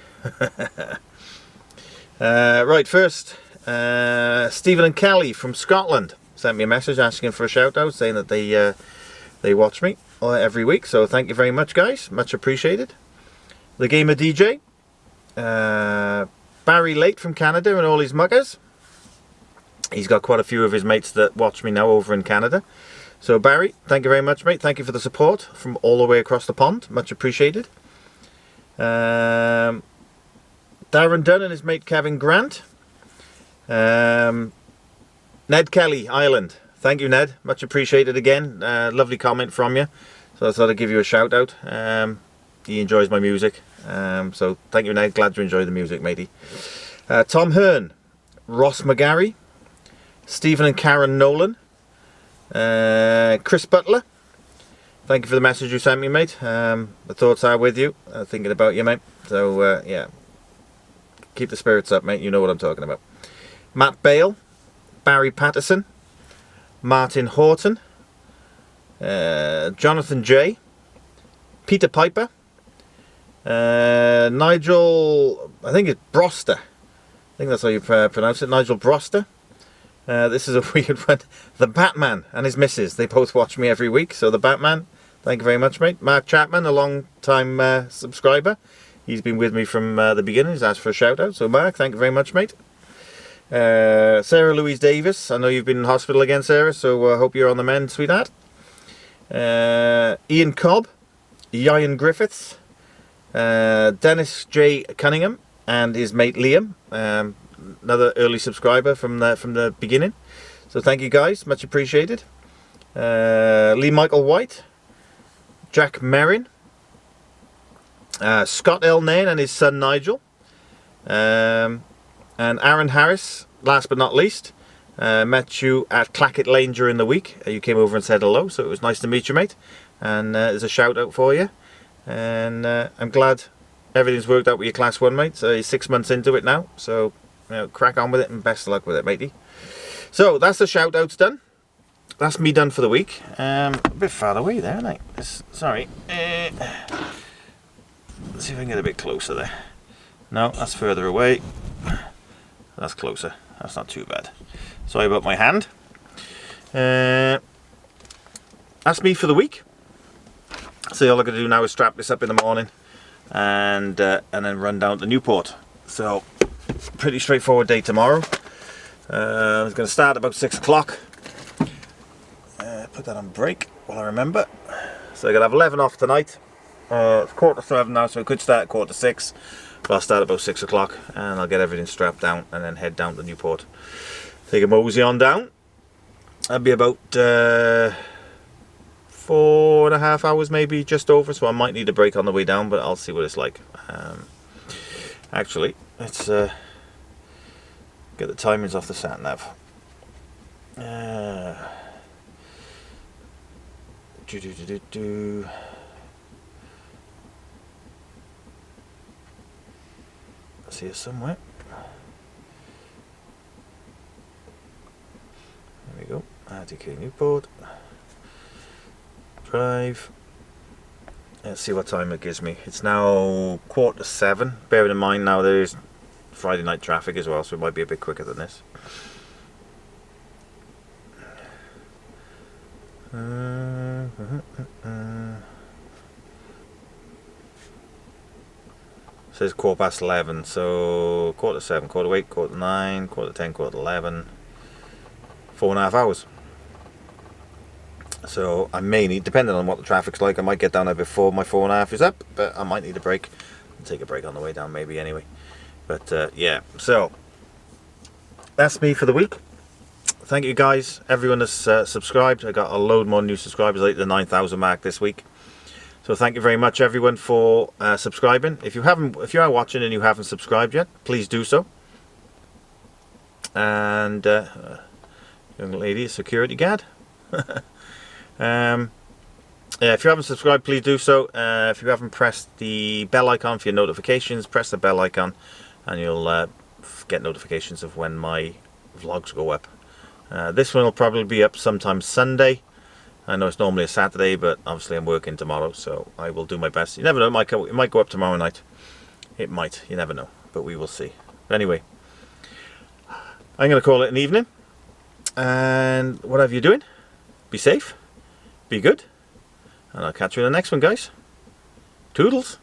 Right, first, Stephen and Kelly from Scotland sent me a message asking for a shout out, saying that they watch me every week. So thank you very much, guys. Much appreciated. The Gamer DJ, Barry Late from Canada and all his muggers. He's got quite a few of his mates that watch me now over in Canada. So Barry, thank you very much, mate. Thank you for the support from all the way across the pond. Much appreciated. Darren Dunn and his mate Kevin Grant. Ned Kelly, Ireland. Thank you, Ned. Much appreciated again. Lovely comment from you. So I thought I'd give you a shout out. He enjoys my music. So thank you, Ned. Glad you enjoy the music, matey. Tom Hearn, Ross McGarry, Stephen and Karen Nolan, Chris Butler. Thank you for the message you sent me, mate. The thoughts are with you. Thinking about you, mate. So yeah, keep the spirits up, mate. You know what I'm talking about. Matt Bale, Barry Patterson, Martin Horton, Jonathan J, Peter Piper, Nigel, I think it's Broster. I think that's how you pronounce it, Nigel Broster. This is a weird one. The Batman and his missus, they both watch me every week. So the Batman, thank you very much, mate. Mark Chapman, a long time subscriber. He's been with me from the beginning. He's asked for a shout out. So Mark, thank you very much, mate. Sarah Louise Davis, I know you've been in hospital again, Sarah, so I hope you're on the mend, sweetheart. Ian Cobb, Ian Griffiths, Dennis J. Cunningham, and his mate Liam, another early subscriber from the beginning. So thank you guys, much appreciated. Lee Michael White, Jack Merrin, Scott L. Nairn and his son Nigel, and Aaron Harris, last but not least. Met you at Clackett Lane during the week. You came over and said hello, so it was nice to meet you, mate. And there's a shout out for you. And I'm glad everything's worked out with your class 1, mate. So you're 6 months into it now, so crack on with it and best of luck with it, matey. So that's the shout outs done. That's me done for the week. A bit far away there, aren't I? Sorry. Let's see if I can get a bit closer there. No, that's further away. That's closer. That's not too bad. Sorry about my hand. That's me for the week. So all I got to do now is strap this up in the morning and then run down to Newport. So pretty straightforward day tomorrow. I was going to start about 6 o'clock. Put that on break while I remember. So I got to have 11 off tonight. It's 7:15 now, so I could start at 5:45. But I'll start about 6 o'clock and I'll get everything strapped down and then head down to Newport. Take a mosey on down. That'll be about 4.5 hours, maybe just over. So I might need a break on the way down, but I'll see what it's like. Actually, let's get the timings off the sat nav. See it somewhere. There we go. RTK Newport. Drive. Let's see what time it gives me. It's now 7:15. Bearing in mind now there's Friday night traffic as well, so it might be a bit quicker than this. Says 11:15, so 7:15, 8:15, 9:15, 10:10, 11:10, 4.5 hours. So I may need, depending on what the traffic's like, I might get down there before my 4.5 is up, but I might need a break. I'll take a break on the way down maybe anyway. But yeah, so that's me for the week. Thank you guys, everyone that's subscribed. I got a load more new subscribers, like the 9,000 mark this week. So thank you very much, everyone, for subscribing. If you are watching and you haven't subscribed yet, please do so. And young lady, security guard. Yeah, if you haven't subscribed, please do so. If you haven't pressed the bell icon for your notifications, press the bell icon, and you'll get notifications of when my vlogs go up. This one will probably be up sometime Sunday. I know it's normally a Saturday, but obviously I'm working tomorrow, so I will do my best. You never know, it might go up tomorrow night. It might, you never know, but we will see. But anyway, I'm going to call it an evening, and whatever you're doing, be safe, be good, and I'll catch you in the next one, guys. Toodles!